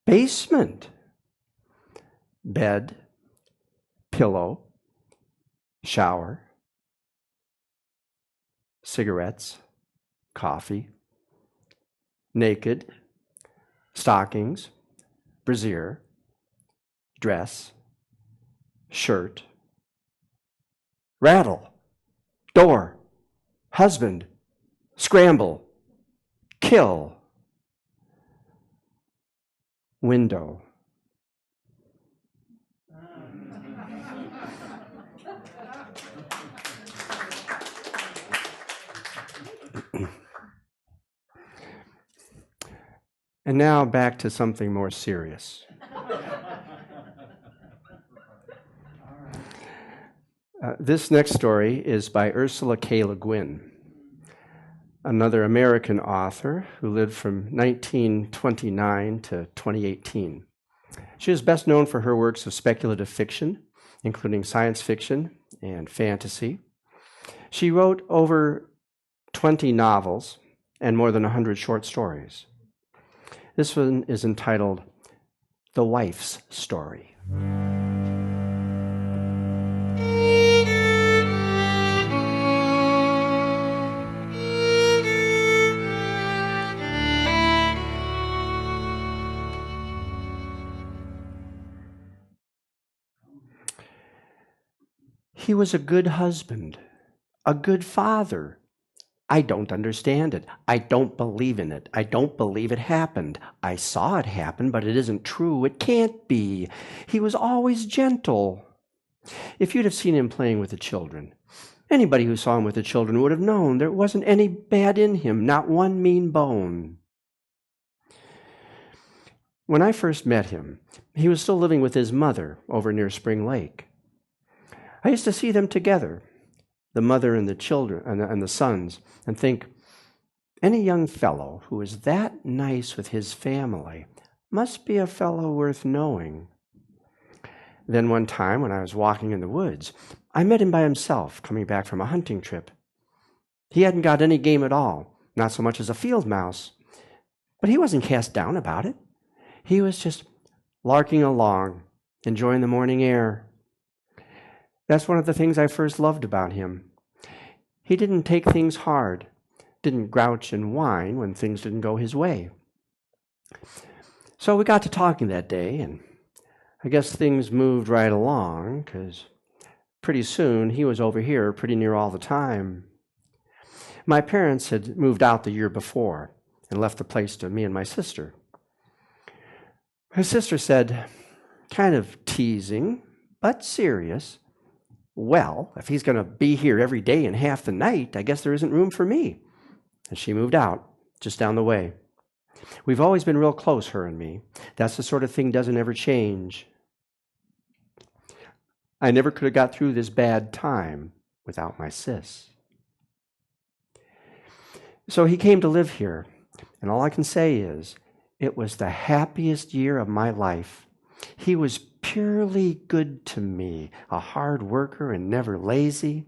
Basement. Bed, pillow, shower, cigarettes, coffee, naked, stockings, brassiere, dress, shirt, rattle, door, husband, scramble, kill, window. And now back to something more serious. This next story is by Ursula K. Guin, another American author who lived from 1929 to 2018. She is best known for her works of speculative fiction, including science fiction and fantasy. She wrote over 20 novels and more than 100 short stories. This one is entitled The Wife's Story. He was a good husband, a good father. I don't understand it. I don't believe in it. I don't believe it happened. I saw it happen, but it isn't true. It can't be. He was always gentle. If you'd have seen him playing with the children, anybody who saw him with the children would have known there wasn't any bad in him, not one mean bone. When I first met him, he was still living with his mother over near Spring Lake. I used to see them together, the mother and the children and the sons, and think, any young fellow who is that nice with his family must be a fellow worth knowing. Then one time when I was walking in the woods, I met him by himself coming back from a hunting trip. He hadn't got any game at all, not so much as a field mouse, but he wasn't cast down about it. He was just larking along, enjoying the morning air. That's one of the things I first loved about him. He didn't take things hard, didn't grouch and whine when things didn't go his way. So we got to talking that day, and I guess things moved right along, because pretty soon he was over here pretty near all the time. My parents had moved out the year before and left the place to me and my sister. Her sister said, kind of teasing, but serious, well, if he's going to be here every day and half the night, I guess there isn't room for me. And she moved out, just down the way. We've always been real close, her and me. That's the sort of thing doesn't ever change. I never could have got through this bad time without my sis. So he came to live here, and all I can say is, it was the happiest year of my life. He was purely good to me, a hard worker and never lazy,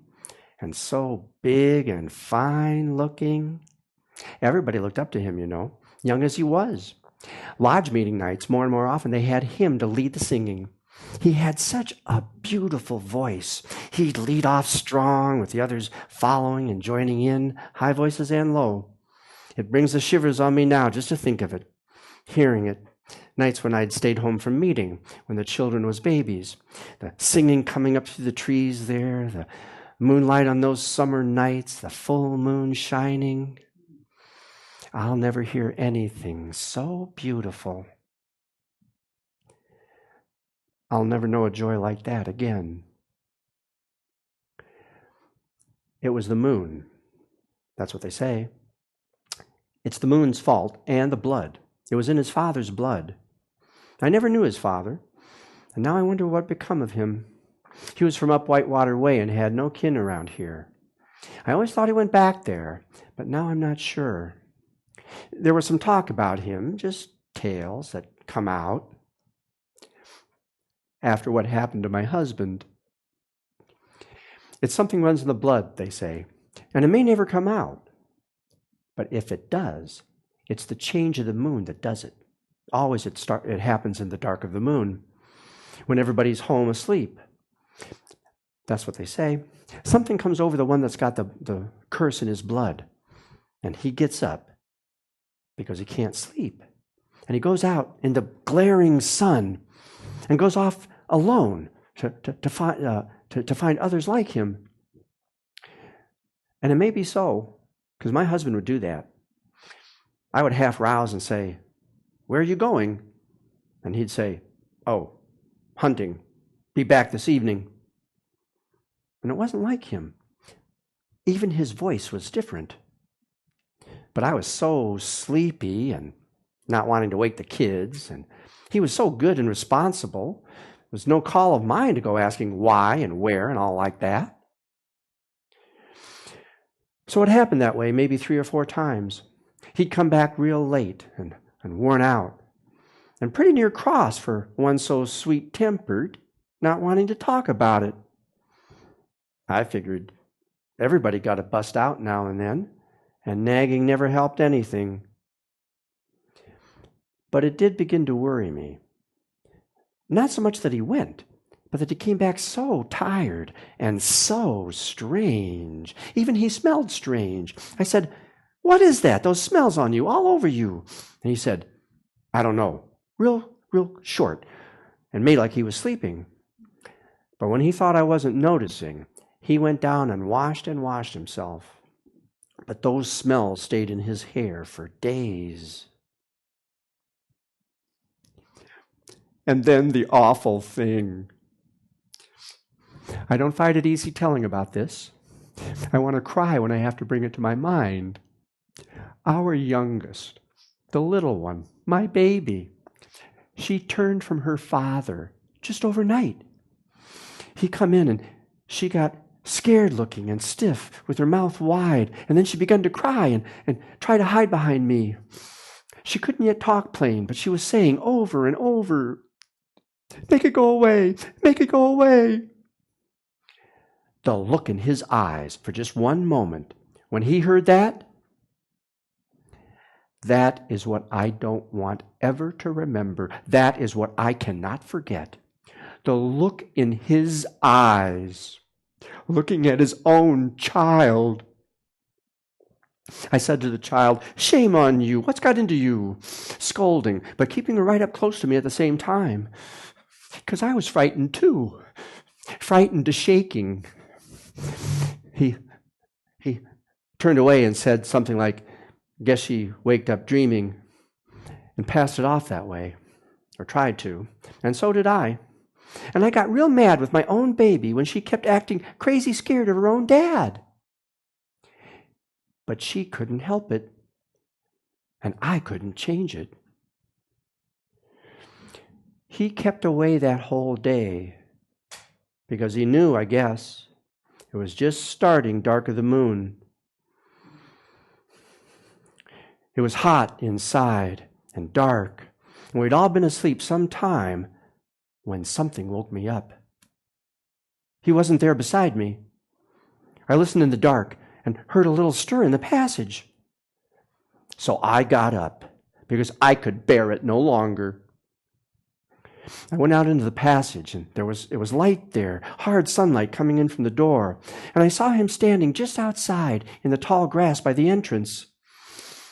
and so big and fine looking. Everybody looked up to him, you know, young as he was. Lodge meeting nights, more and more often, they had him to lead the singing. He had such a beautiful voice. He'd lead off strong with the others following and joining in, high voices and low. It brings the shivers on me now just to think of it, hearing it. Nights when I'd stayed home from meeting, when the children was babies, the singing coming up through the trees there, the moonlight on those summer nights, the full moon shining. I'll never hear anything so beautiful. I'll never know a joy like that again. It was the moon. That's what they say. It's the moon's fault and the blood. It was in his father's blood. I never knew his father, and now I wonder what become of him. He was from up Whitewater Way and had no kin around here. I always thought he went back there, but now I'm not sure. There was some talk about him, just tales that come out after what happened to my husband. It's something runs in the blood, they say, and it may never come out. But if it does, it's the change of the moon that does it. Always it happens in the dark of the moon, when everybody's home asleep. That's what they say. Something comes over the one that's got the curse in his blood, and he gets up because he can't sleep. And he goes out in the glaring sun and goes off alone to find others like him. And it may be so, because my husband would do that. I would half rouse and say, "Where are you going?" And he'd say, "Oh, hunting. Be back this evening." And it wasn't like him. Even his voice was different. But I was so sleepy and not wanting to wake the kids, and he was so good and responsible. There was no call of mine to go asking why and where and all like that. So it happened that way maybe 3 or 4 times. He'd come back real late and worn out, and pretty near cross for one so sweet-tempered, not wanting to talk about it. I figured everybody got to bust out now and then, and nagging never helped anything. But it did begin to worry me. Not so much that he went, but that he came back so tired and so strange. Even he smelled strange. I said, "What is that? Those smells on you, all over you." And he said, "I don't know." Real short, and made like he was sleeping. But when he thought I wasn't noticing, he went down and washed himself. But those smells stayed in his hair for days. And then the awful thing. I don't find it easy telling about this. I want to cry when I have to bring it to my mind. Our youngest, the little one, my baby, she turned from her father just overnight. He come in and she got scared looking and stiff with her mouth wide, and then she began to cry and try to hide behind me. She couldn't yet talk plain, but she was saying over and over, "Make it go away, make it go away." The look in his eyes for just one moment when he heard that is what I don't want ever to remember. That is what I cannot forget. The look in his eyes, looking at his own child. I said to the child, "Shame on you. What's got into you?" Scolding, but keeping her right up close to me at the same time. Because I was frightened too. Frightened to shaking. He turned away and said something like, "Guess she waked up dreaming," and passed it off that way, or tried to. And so did I. And I got real mad with my own baby when she kept acting crazy scared of her own dad. But she couldn't help it, and I couldn't change it. He kept away that whole day because he knew, I guess, it was just starting dark of the moon. It was hot inside and dark, and we'd all been asleep some time when something woke me up. He wasn't there beside me. I listened in the dark and heard a little stir in the passage. So I got up because I could bear it no longer. I went out into the passage, and it was light there, hard sunlight coming in from the door, and I saw him standing just outside in the tall grass by the entrance.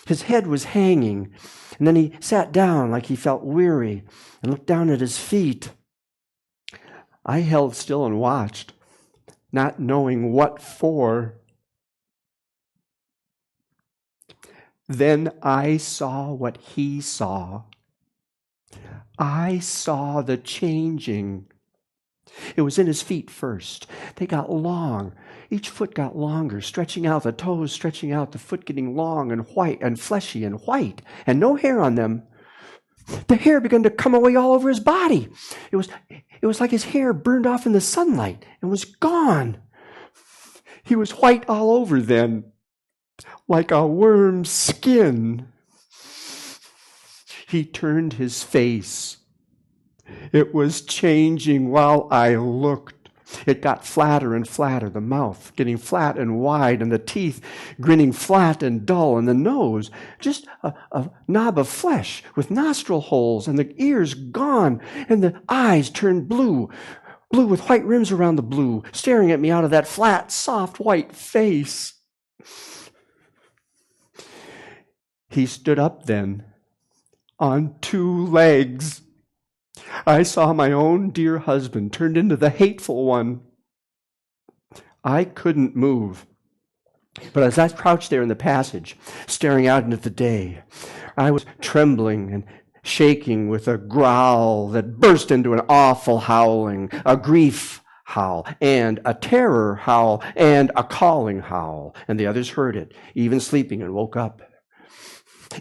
His head was hanging, and then he sat down like he felt weary and looked down at his feet. I held still and watched, not knowing what for. Then I saw what he saw. I saw the changing. It was in his feet first. They got long. Each foot got longer, stretching out, the toes stretching out, the foot getting long and white and fleshy and white, and no hair on them. The hair began to come away all over his body. It was like his hair burned off in the sunlight and was gone. He was white all over then, like a worm's skin. He turned his face. It was changing while I looked. It got flatter and flatter, the mouth getting flat and wide, and the teeth grinning flat and dull, and the nose just a knob of flesh with nostril holes, and the ears gone, and the eyes turned blue with white rims around the blue, staring at me out of that flat, soft, white face. He stood up then on 2 legs. I saw my own dear husband turned into the hateful one. I couldn't move. But as I crouched there in the passage, staring out into the day, I was trembling and shaking with a growl that burst into an awful howling, a grief howl, and a terror howl, and a calling howl. And the others heard it, even sleeping, and woke up.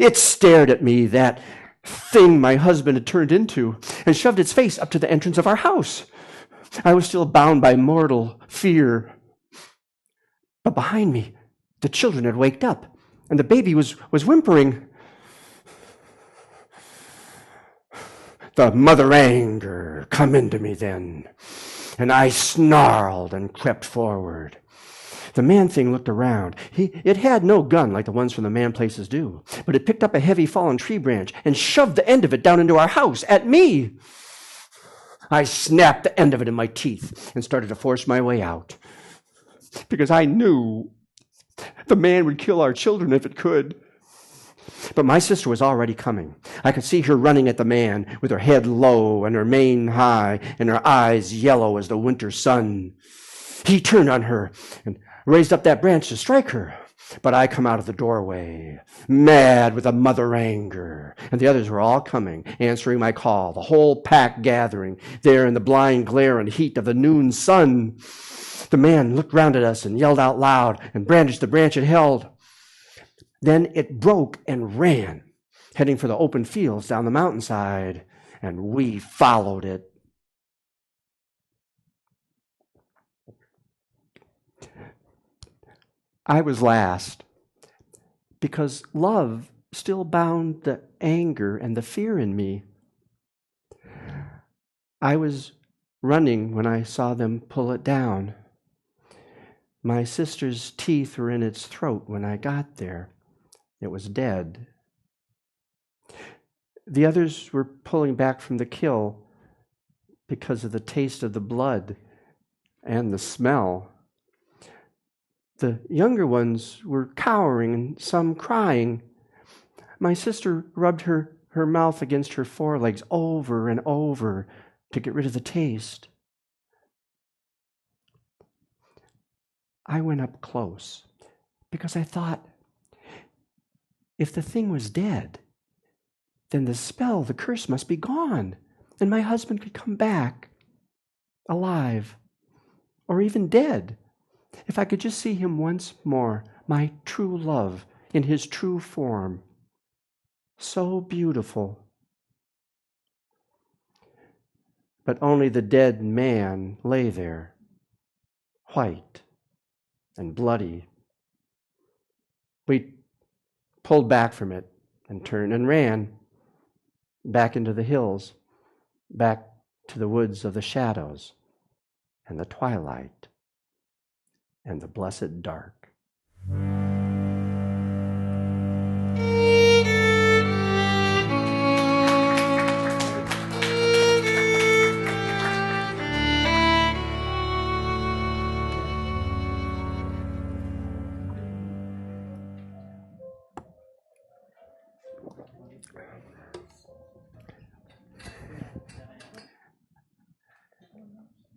It stared at me, that thing my husband had turned into, and shoved its face up to the entrance of our house. I was still bound by mortal fear. But behind me, the children had waked up, and the baby was whimpering. The mother anger come into me then, and I snarled and crept forward. The man thing looked around. It had no gun like the ones from the man places do, but it picked up a heavy fallen tree branch and shoved the end of it down into our house at me. I snapped the end of it in my teeth and started to force my way out, because I knew the man would kill our children if it could. But my sister was already coming. I could see her running at the man with her head low and her mane high and her eyes yellow as the winter sun. He turned on her and raised up that branch to strike her. But I come out of the doorway, mad with a mother anger, and the others were all coming, answering my call, the whole pack gathering there in the blind glare and heat of the noon sun. The man looked round at us and yelled out loud and brandished the branch it held. Then it broke and ran, heading for the open fields down the mountainside, and we followed it. I was last, because love still bound the anger and the fear in me. I was running when I saw them pull it down. My sister's teeth were in its throat when I got there. It was dead. The others were pulling back from the kill because of the taste of the blood and the smell. The younger ones were cowering and some crying. My sister rubbed her mouth against her forelegs over and over to get rid of the taste. I went up close because I thought, if the thing was dead, then the spell, the curse must be gone, and my husband could come back alive or even dead. If I could just see him once more, my true love in his true form, so beautiful. But only the dead man lay there, white and bloody. We pulled back from it and turned and ran back into the hills, back to the woods of the shadows and the twilight and the blessed dark.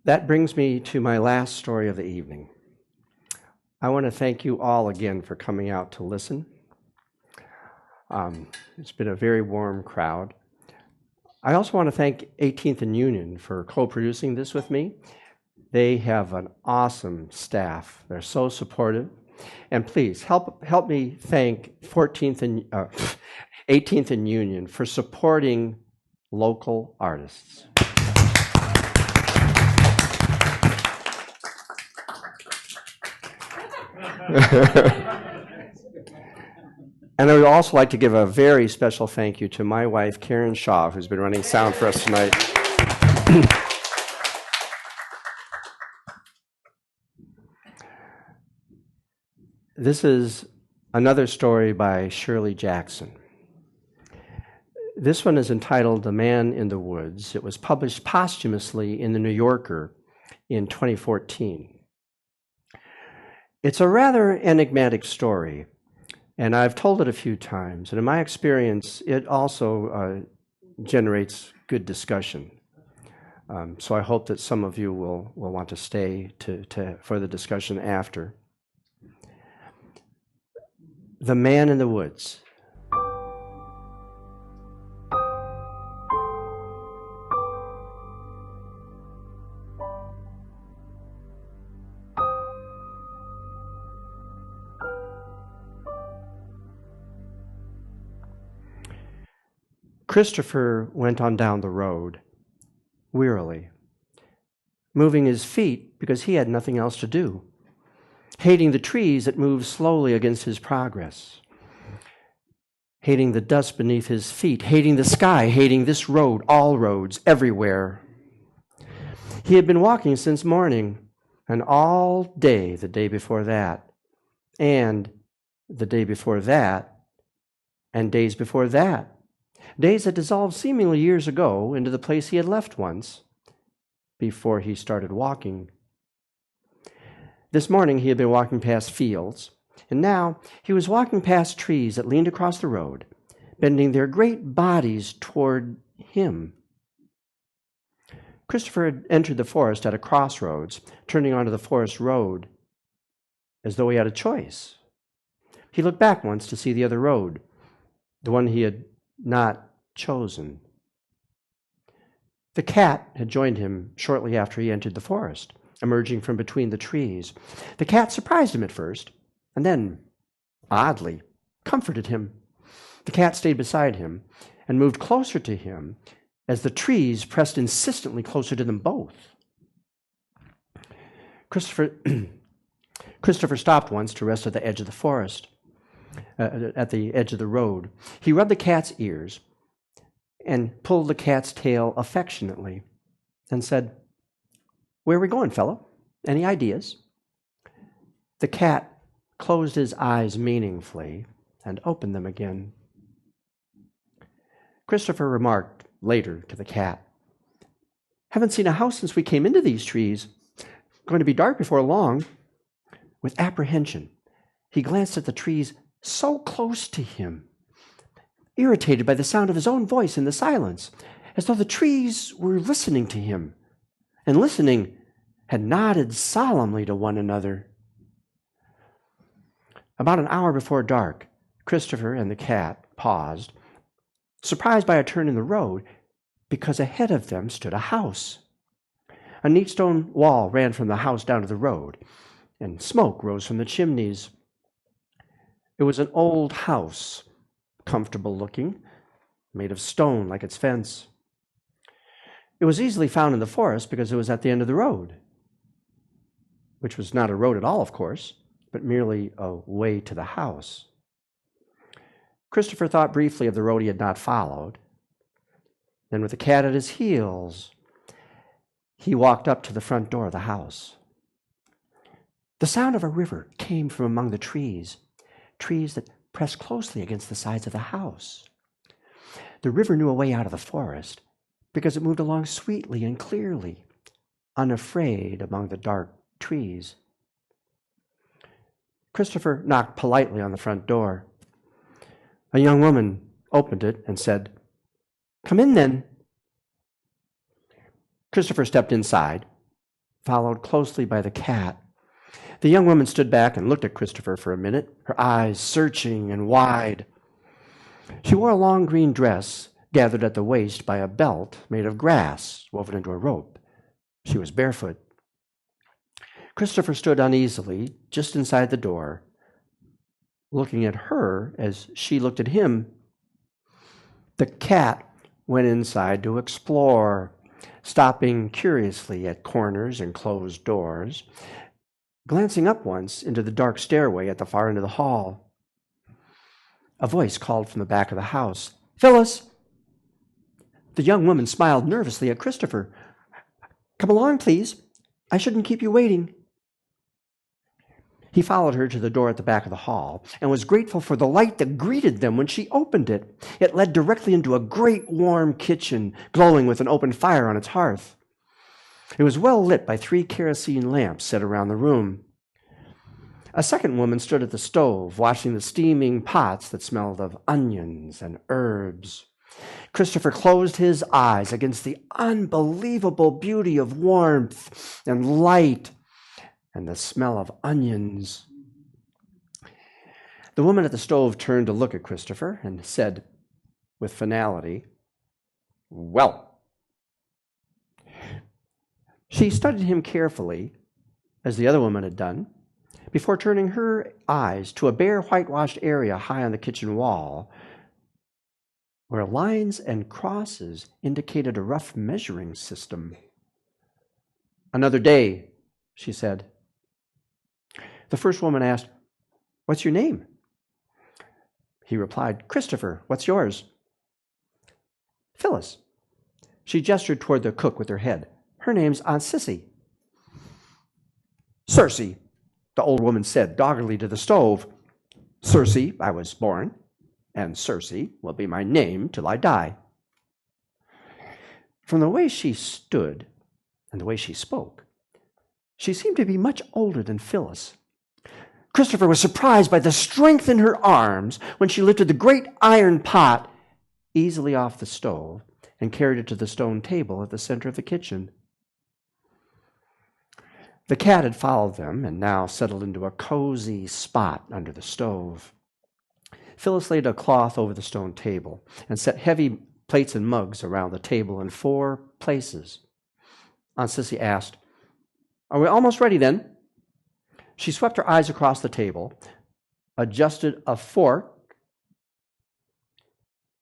That brings me to my last story of the evening. I want to thank you all again for coming out to listen. It's been a very warm crowd. I also want to thank 18th and Union for co-producing this with me. They have an awesome staff. They're so supportive. And please help me thank 18th and Union for supporting local artists. And I would also like to give a very special thank you to my wife, Karen Shaw, who's been running sound for us tonight. This is another story by Shirley Jackson. This one is entitled The Man in the Woods. It was published posthumously in The New Yorker in 2014. It's a rather enigmatic story, and I've told it a few times, and in my experience, it also generates good discussion. So I hope that some of you will want to stay for the discussion after. The Man in the Woods. Christopher went on down the road, wearily, moving his feet because he had nothing else to do, hating the trees that moved slowly against his progress, hating the dust beneath his feet, hating the sky, hating this road, all roads, everywhere. He had been walking since morning, and all day the day before that, and the day before that, and days before that, days that dissolved seemingly years ago into the place he had left once, before he started walking. This morning he had been walking past fields, and now he was walking past trees that leaned across the road, bending their great bodies toward him. Christopher had entered the forest at a crossroads, turning onto the forest road, as though he had a choice. He looked back once to see the other road, the one he had not chosen. The cat had joined him shortly after he entered the forest, emerging from between the trees. The cat surprised him at first, and then, oddly, comforted him. The cat stayed beside him and moved closer to him as the trees pressed insistently closer to them both. Christopher stopped once to rest at the edge of the forest, at the edge of the road. He rubbed the cat's ears and pulled the cat's tail affectionately and said, "Where are we going, fellow? Any ideas?" The cat closed his eyes meaningfully and opened them again. Christopher remarked later to the cat, "Haven't seen a house since we came into these trees. Going to be dark before long." With apprehension, he glanced at the trees so close to him, irritated by the sound of his own voice in the silence, as though the trees were listening to him, and listening had nodded solemnly to one another. About an hour before dark, Christopher and the cat paused, surprised by a turn in the road, because ahead of them stood a house. A neat stone wall ran from the house down to the road, and smoke rose from the chimneys. It was an old house, comfortable looking, made of stone like its fence. It was easily found in the forest because it was at the end of the road, which was not a road at all, of course, but merely a way to the house. Christopher thought briefly of the road he had not followed. Then, with the cat at his heels, he walked up to the front door of the house. The sound of a river came from among the trees that pressed closely against the sides of the house. The river knew a way out of the forest because it moved along sweetly and clearly, unafraid among the dark trees. Christopher knocked politely on the front door. A young woman opened it and said, "Come in, then." Christopher stepped inside, followed closely by the cat. The young woman stood back and looked at Christopher for a minute, her eyes searching and wide. She wore a long green dress gathered at the waist by a belt made of grass woven into a rope. She was barefoot. Christopher stood uneasily just inside the door, looking at her as she looked at him. The cat went inside to explore, stopping curiously at corners and closed doors, glancing up once into the dark stairway at the far end of the hall. A voice called from the back of the house, "Phyllis!" The young woman smiled nervously at Christopher. "Come along, please. I shouldn't keep you waiting." He followed her to the door at the back of the hall and was grateful for the light that greeted them when she opened it. It led directly into a great warm kitchen, glowing with an open fire on its hearth. It was well lit by 3 kerosene lamps set around the room. A second woman stood at the stove, watching the steaming pots that smelled of onions and herbs. Christopher closed his eyes against the unbelievable beauty of warmth and light and the smell of onions. The woman at the stove turned to look at Christopher and said with finality, "Well." She studied him carefully, as the other woman had done, before turning her eyes to a bare whitewashed area high on the kitchen wall, where lines and crosses indicated a rough measuring system. "Another day," she said. The first woman asked, "What's your name?" He replied, "Christopher. What's yours?" "Phyllis." She gestured toward the cook with her head. "Her name's Aunt Sissy." "Circe," the old woman said doggedly to the stove. "Circe, I was born, and Circe will be my name till I die." From the way she stood and the way she spoke, she seemed to be much older than Phyllis. Christopher was surprised by the strength in her arms when she lifted the great iron pot easily off the stove and carried it to the stone table at the center of the kitchen. The cat had followed them and now settled into a cozy spot under the stove. Phyllis laid a cloth over the stone table and set heavy plates and mugs around the table in 4 places. Aunt Sissy asked, "Are we almost ready then?" She swept her eyes across the table, adjusted a fork,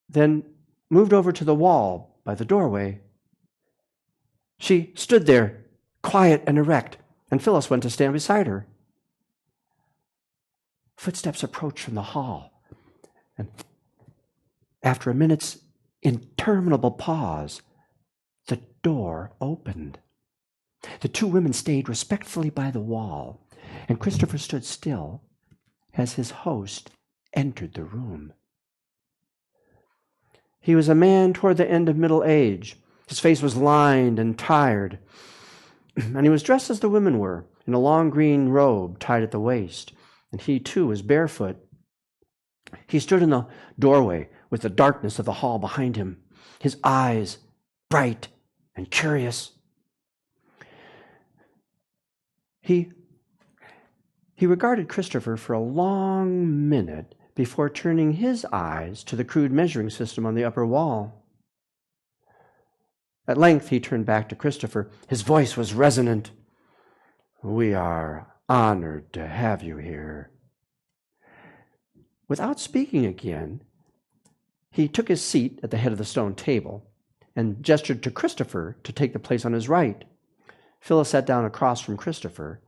then moved over to the wall by the doorway. She stood there, quiet and erect, and Phyllis went to stand beside her. Footsteps approached from the hall, and after a minute's interminable pause, the door opened. The 2 women stayed respectfully by the wall, and Christopher stood still as his host entered the room. He was a man toward the end of middle age. His face was lined and tired, and he was dressed as the women were, in a long green robe tied at the waist, and he too was barefoot. He stood in the doorway with the darkness of the hall behind him, his eyes bright and curious. He regarded Christopher for a long minute before turning his eyes to the crude measuring system on the upper wall. At length, he turned back to Christopher. His voice was resonant. "We are honored to have you here." Without speaking again, he took his seat at the head of the stone table and gestured to Christopher to take the place on his right. Phyllis sat down across from Christopher,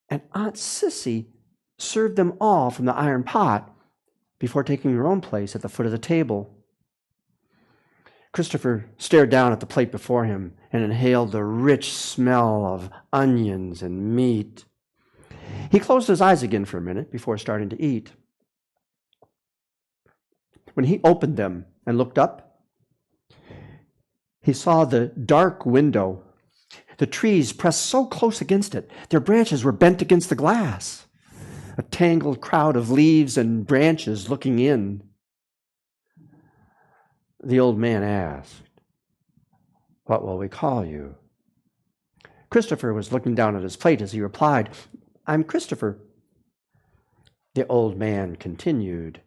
and Aunt Sissy served them all from the iron pot before taking her own place at the foot of the table. Christopher stared down at the plate before him and inhaled the rich smell of onions and meat. He closed his eyes again for a minute before starting to eat. When he opened them and looked up, he saw the dark window. The trees pressed so close against it, their branches were bent against the glass. A tangled crowd of leaves and branches looking in. The old man asked, "What will we call you?" Christopher was looking down at his plate as he replied, "I'm Christopher." The old man continued,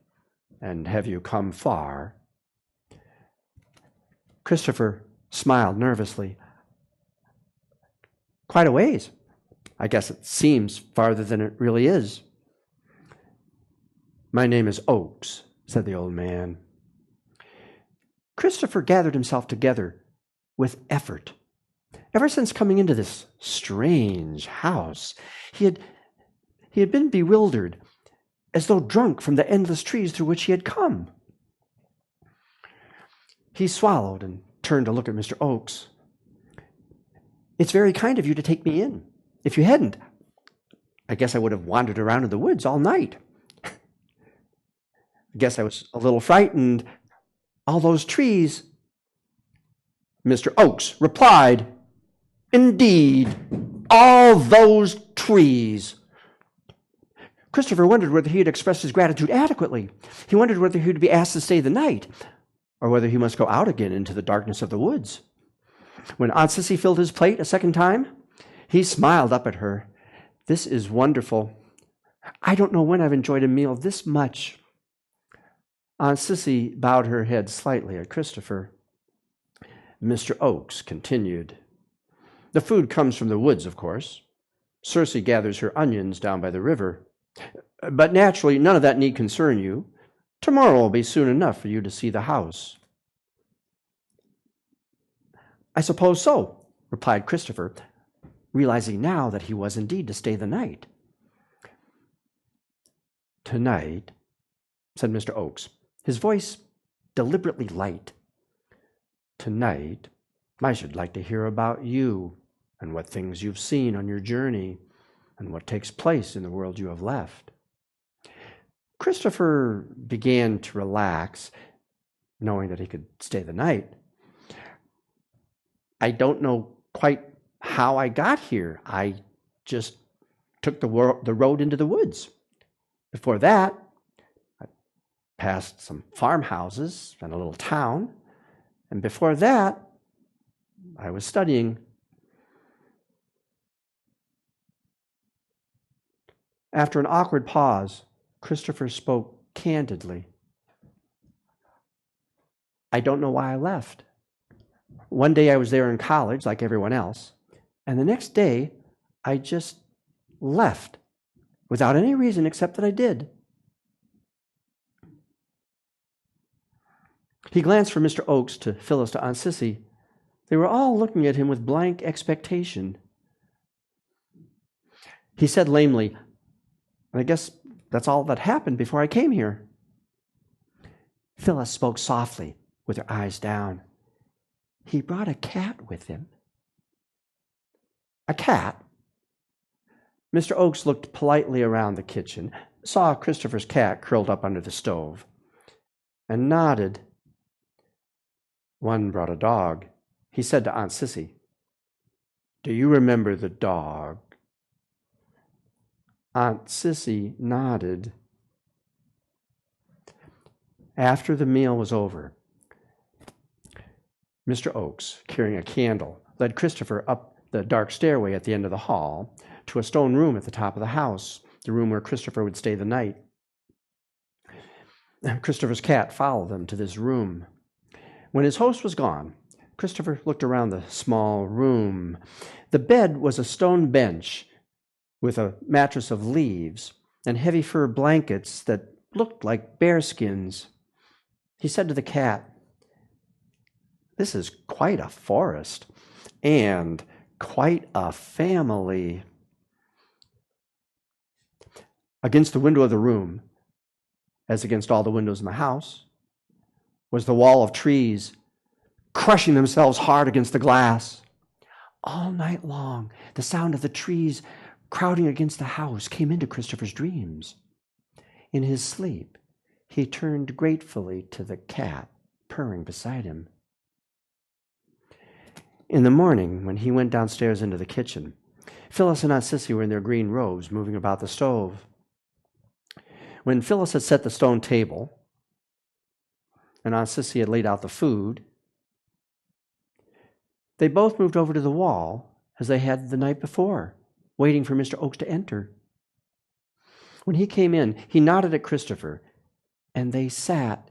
"And have you come far?" Christopher smiled nervously. "Quite a ways. I guess it seems farther than it really is." "My name is Oakes," said the old man. Christopher gathered himself together with effort. Ever since coming into this strange house, he had been bewildered, as though drunk from the endless trees through which he had come. He swallowed and turned to look at Mr. Oakes. "It's very kind of you to take me in. If you hadn't, I guess I would have wandered around in the woods all night. I guess I was a little frightened. All those trees. Mr. Oakes replied, "Indeed, all those trees." Christopher wondered whether he had expressed his gratitude adequately. He wondered whether he would be asked to stay the night, or whether he must go out again into the darkness of the woods. When Aunt Sissy filled his plate a second time, he smiled up at her. "This is wonderful. I don't know when I've enjoyed a meal this much." Aunt Sissy bowed her head slightly at Christopher. Mr. Oakes continued, "The food comes from the woods, of course. Circe gathers her onions down by the river. But naturally, none of that need concern you. Tomorrow will be soon enough for you to see the house." "I suppose so," replied Christopher, realizing now that he was indeed to stay the night. "Tonight," said Mr. Oakes, his voice deliberately light, "tonight, I should like to hear about you and what things you've seen on your journey and what takes place in the world you have left." Christopher began to relax, knowing that he could stay the night. "I don't know quite how I got here. I just took the road into the woods. Before that, I passed some farmhouses and a little town. And before that, I was studying." After an awkward pause, Christopher spoke candidly. "I don't know why I left. One day I was there in college like everyone else, and the next day I just left without any reason except that I did." He glanced from Mr. Oakes to Phyllis to Aunt Sissy. They were all looking at him with blank expectation. He said lamely, "I guess that's all that happened before I came here." Phyllis spoke softly, with her eyes down. "He brought a cat with him." "A cat?" Mr. Oakes looked politely around the kitchen, saw Christopher's cat curled up under the stove, and nodded. "One brought a dog," he said to Aunt Sissy. "Do you remember the dog?" Aunt Sissy nodded. After the meal was over, Mr. Oakes, carrying a candle, led Christopher up the dark stairway at the end of the hall to a stone room at the top of the house, the room where Christopher would stay the night. Christopher's cat followed them to this room. When his host was gone, Christopher looked around the small room. The bed was a stone bench with a mattress of leaves and heavy fur blankets that looked like bearskins. He said to the cat, "This is quite a forest and quite a family." Against the window of the room, as against all the windows in the house, was the wall of trees, crushing themselves hard against the glass. All night long, the sound of the trees crowding against the house came into Christopher's dreams. In his sleep, he turned gratefully to the cat purring beside him. In the morning, when he went downstairs into the kitchen, Phyllis and Aunt Sissy were in their green robes moving about the stove. When Phyllis had set the stone table and Aunt Sissy had laid out the food, they both moved over to the wall as they had the night before, waiting for Mr. Oakes to enter. When he came in, he nodded at Christopher, and they sat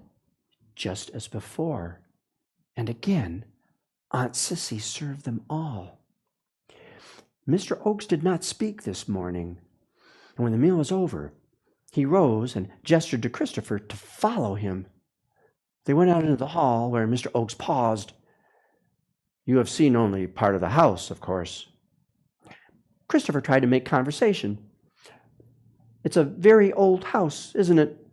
just as before. And again, Aunt Sissy served them all. Mr. Oakes did not speak this morning, and when the meal was over, he rose and gestured to Christopher to follow him. They went out into the hall where Mr. Oakes paused. "You have seen only part of the house, of course." Christopher tried to make conversation. "It's a very old house, isn't it?"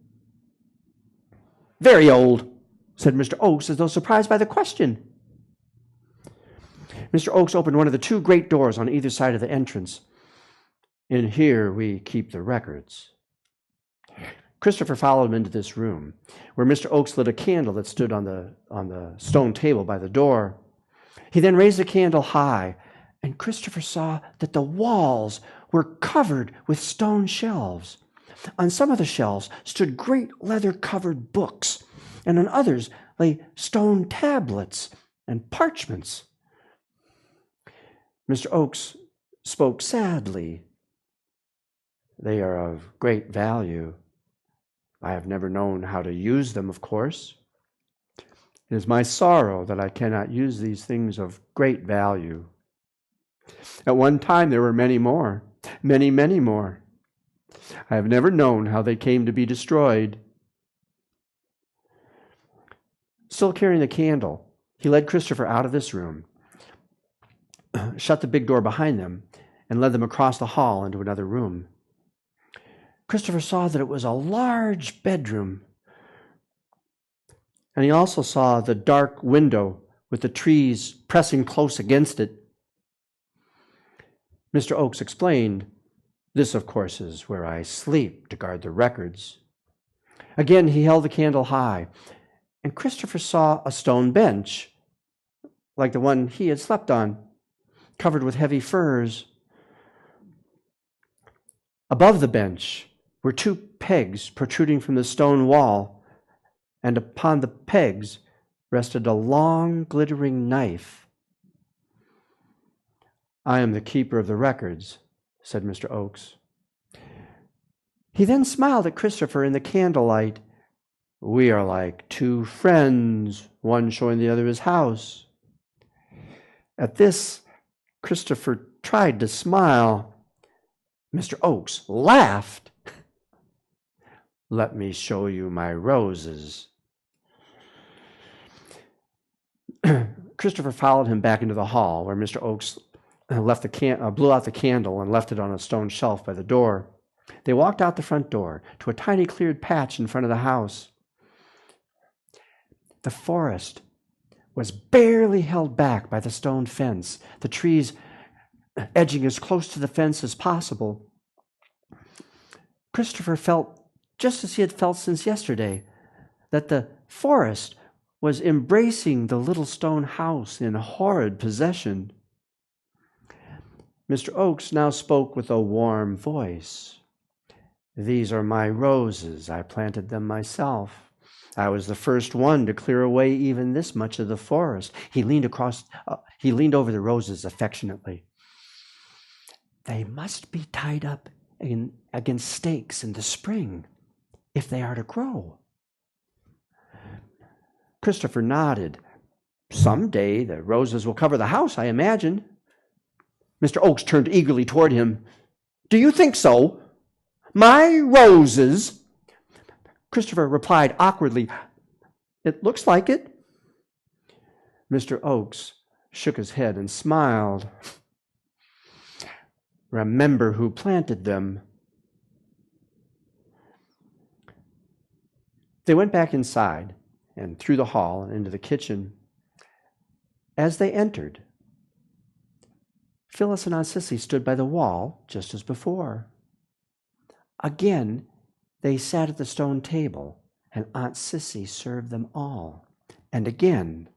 "Very old," said Mr. Oakes, as though surprised by the question. Mr. Oakes opened one of the two great doors on either side of the entrance. In here we keep the records. Christopher followed him into this room, where Mr. Oakes lit a candle that stood on the stone table by the door. He then raised the candle high, and Christopher saw that the walls were covered with stone shelves. On some of the shelves stood great leather-covered books, and on others lay stone tablets and parchments. Mr. Oakes spoke sadly. They are of great value. I have never known how to use them, of course. It is my sorrow that I cannot use these things of great value. At one time there were many more, many, many more. I have never known how they came to be destroyed. Still carrying the candle, he led Christopher out of this room, shut the big door behind them, and led them across the hall into another room. Christopher saw that it was a large bedroom, and he also saw the dark window with the trees pressing close against it. Mr. Oakes explained, "This, of course, is where I sleep to guard the records." Again, he held the candle high, and Christopher saw a stone bench, like the one he had slept on, covered with heavy furs. Above the bench were two pegs protruding from the stone wall, and upon the pegs rested a long, glittering knife. "I am the keeper of the records," said Mr. Oakes. He then smiled at Christopher in the candlelight. "We are like two friends, one showing the other his house." At this, Christopher tried to smile. Mr. Oakes laughed. "Let me show you my roses." Christopher followed him back into the hall, where Mr. Oakes blew out the candle and left it on a stone shelf by the door. They walked out the front door to a tiny cleared patch in front of the house. The forest was barely held back by the stone fence, the trees edging as close to the fence as possible. Christopher felt, just as he had felt since yesterday, that the forest was embracing the little stone house in horrid possession. Mr. Oakes now spoke with a warm voice. "These are my roses. I planted them myself. I was the first one to clear away even this much of the forest." He leaned over the roses affectionately. "They must be tied up against stakes in the spring if they are to grow." Christopher nodded. "Someday the roses will cover the house, I imagine." Mr. Oakes turned eagerly toward him. "Do you think so? My roses?" Christopher replied awkwardly, "It looks like it." Mr. Oakes shook his head and smiled. "Remember who planted them." They went back inside and through the hall and into the kitchen. As they entered, Phyllis and Aunt Sissy stood by the wall just as before. Again, they sat at the stone table, and Aunt Sissy served them all. And again,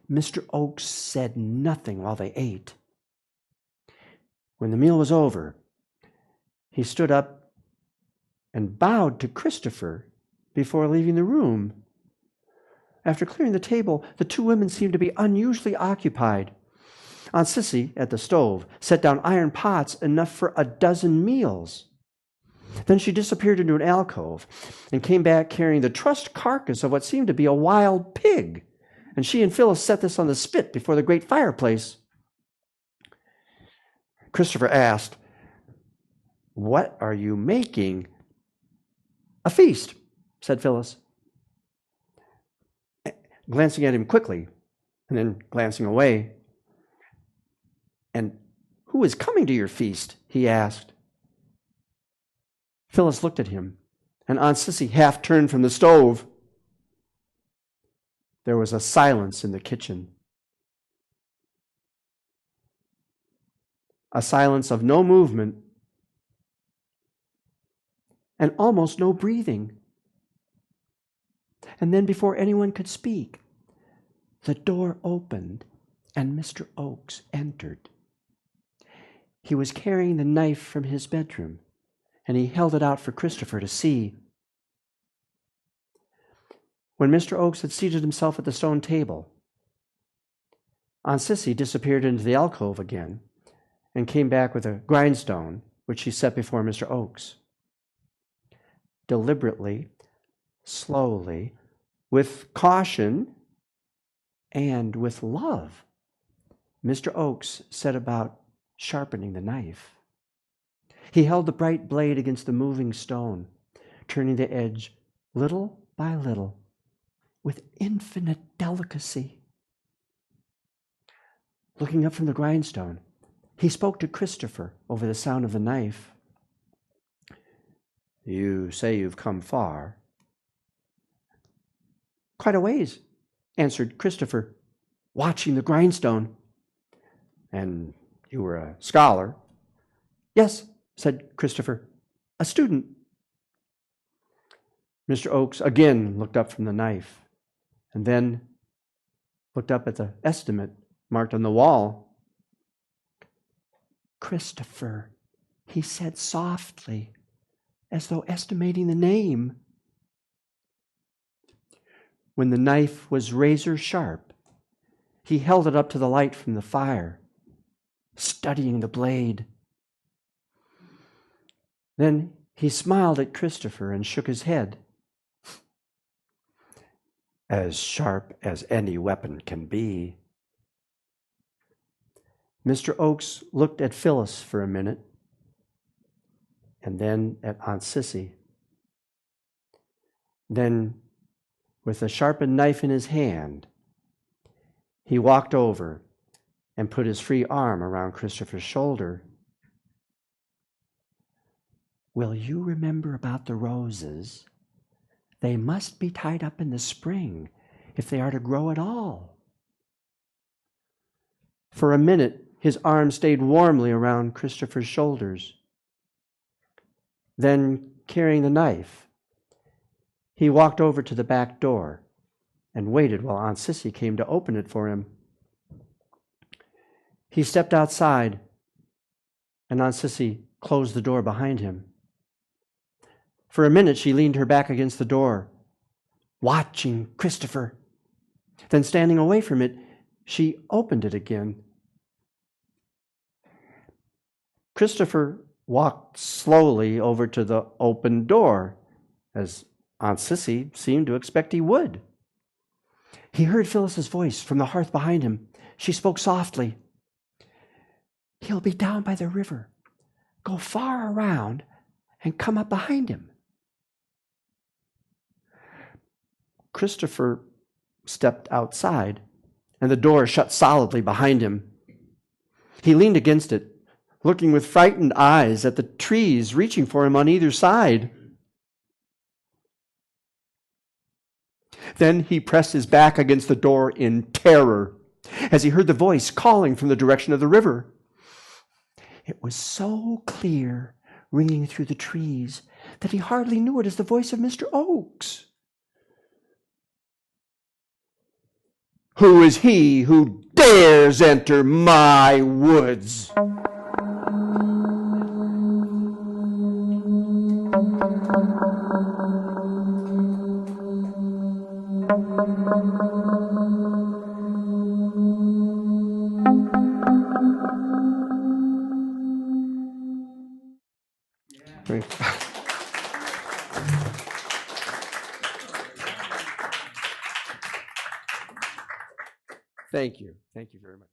Mr. Oakes said nothing while they ate. When the meal was over, he stood up and bowed to Christopher before leaving the room. After clearing the table, the two women seemed to be unusually occupied. Aunt Sissy, at the stove, set down iron pots enough for a dozen meals. Then she disappeared into an alcove and came back carrying the trussed carcass of what seemed to be a wild pig, and she and Phyllis set this on the spit before the great fireplace. Christopher asked, "What are you making?" "A feast," said Phyllis, glancing at him quickly and then glancing away. "And who is coming to your feast?" he asked. Phyllis looked at him, and Aunt Sissy half turned from the stove. There was a silence in the kitchen. A silence of no movement and almost no breathing. And then before anyone could speak, the door opened and Mr. Oakes entered. He was carrying the knife from his bedroom, and he held it out for Christopher to see. When Mr. Oakes had seated himself at the stone table, Aunt Sissy disappeared into the alcove again and came back with a grindstone, which she set before Mr. Oakes. Deliberately, slowly, with caution, and with love, Mr. Oakes set about sharpening the knife. He held the bright blade against the moving stone, turning the edge little by little with infinite delicacy. Looking up from the grindstone, he spoke to Christopher over the sound of the knife. "You say you've come far." "Quite a ways," answered Christopher, watching the grindstone. "And you were a scholar?" "Yes," said Christopher, "a student." Mr. Oakes again looked up from the knife, and then looked up at the estimate marked on the wall. "Christopher," he said softly, as though estimating the name. When the knife was razor sharp, he held it up to the light from the fire, studying the blade. Then he smiled at Christopher and shook his head. "As sharp as any weapon can be." Mr. Oakes looked at Phyllis for a minute, and then at Aunt Sissy. Then, with the sharpened knife in his hand, he walked over and put his free arm around Christopher's shoulder. "Will you remember about the roses? They must be tied up in the spring if they are to grow at all." For a minute, his arm stayed warmly around Christopher's shoulders. Then, carrying the knife, he walked over to the back door and waited while Aunt Sissy came to open it for him. He stepped outside, and Aunt Sissy closed the door behind him. For a minute, she leaned her back against the door, watching Christopher. Then, standing away from it, she opened it again. Christopher walked slowly over to the open door, as Aunt Sissy seemed to expect he would. He heard Phyllis's voice from the hearth behind him. She spoke softly. "He'll be down by the river. Go far around and come up behind him." Christopher stepped outside, and the door shut solidly behind him. He leaned against it, looking with frightened eyes at the trees reaching for him on either side. Then he pressed his back against the door in terror as he heard the voice calling from the direction of the river. It was so clear, ringing through the trees, that he hardly knew it as the voice of Mr. Oakes. "Who is he who dares enter my woods?" Thank you. Thank you very much.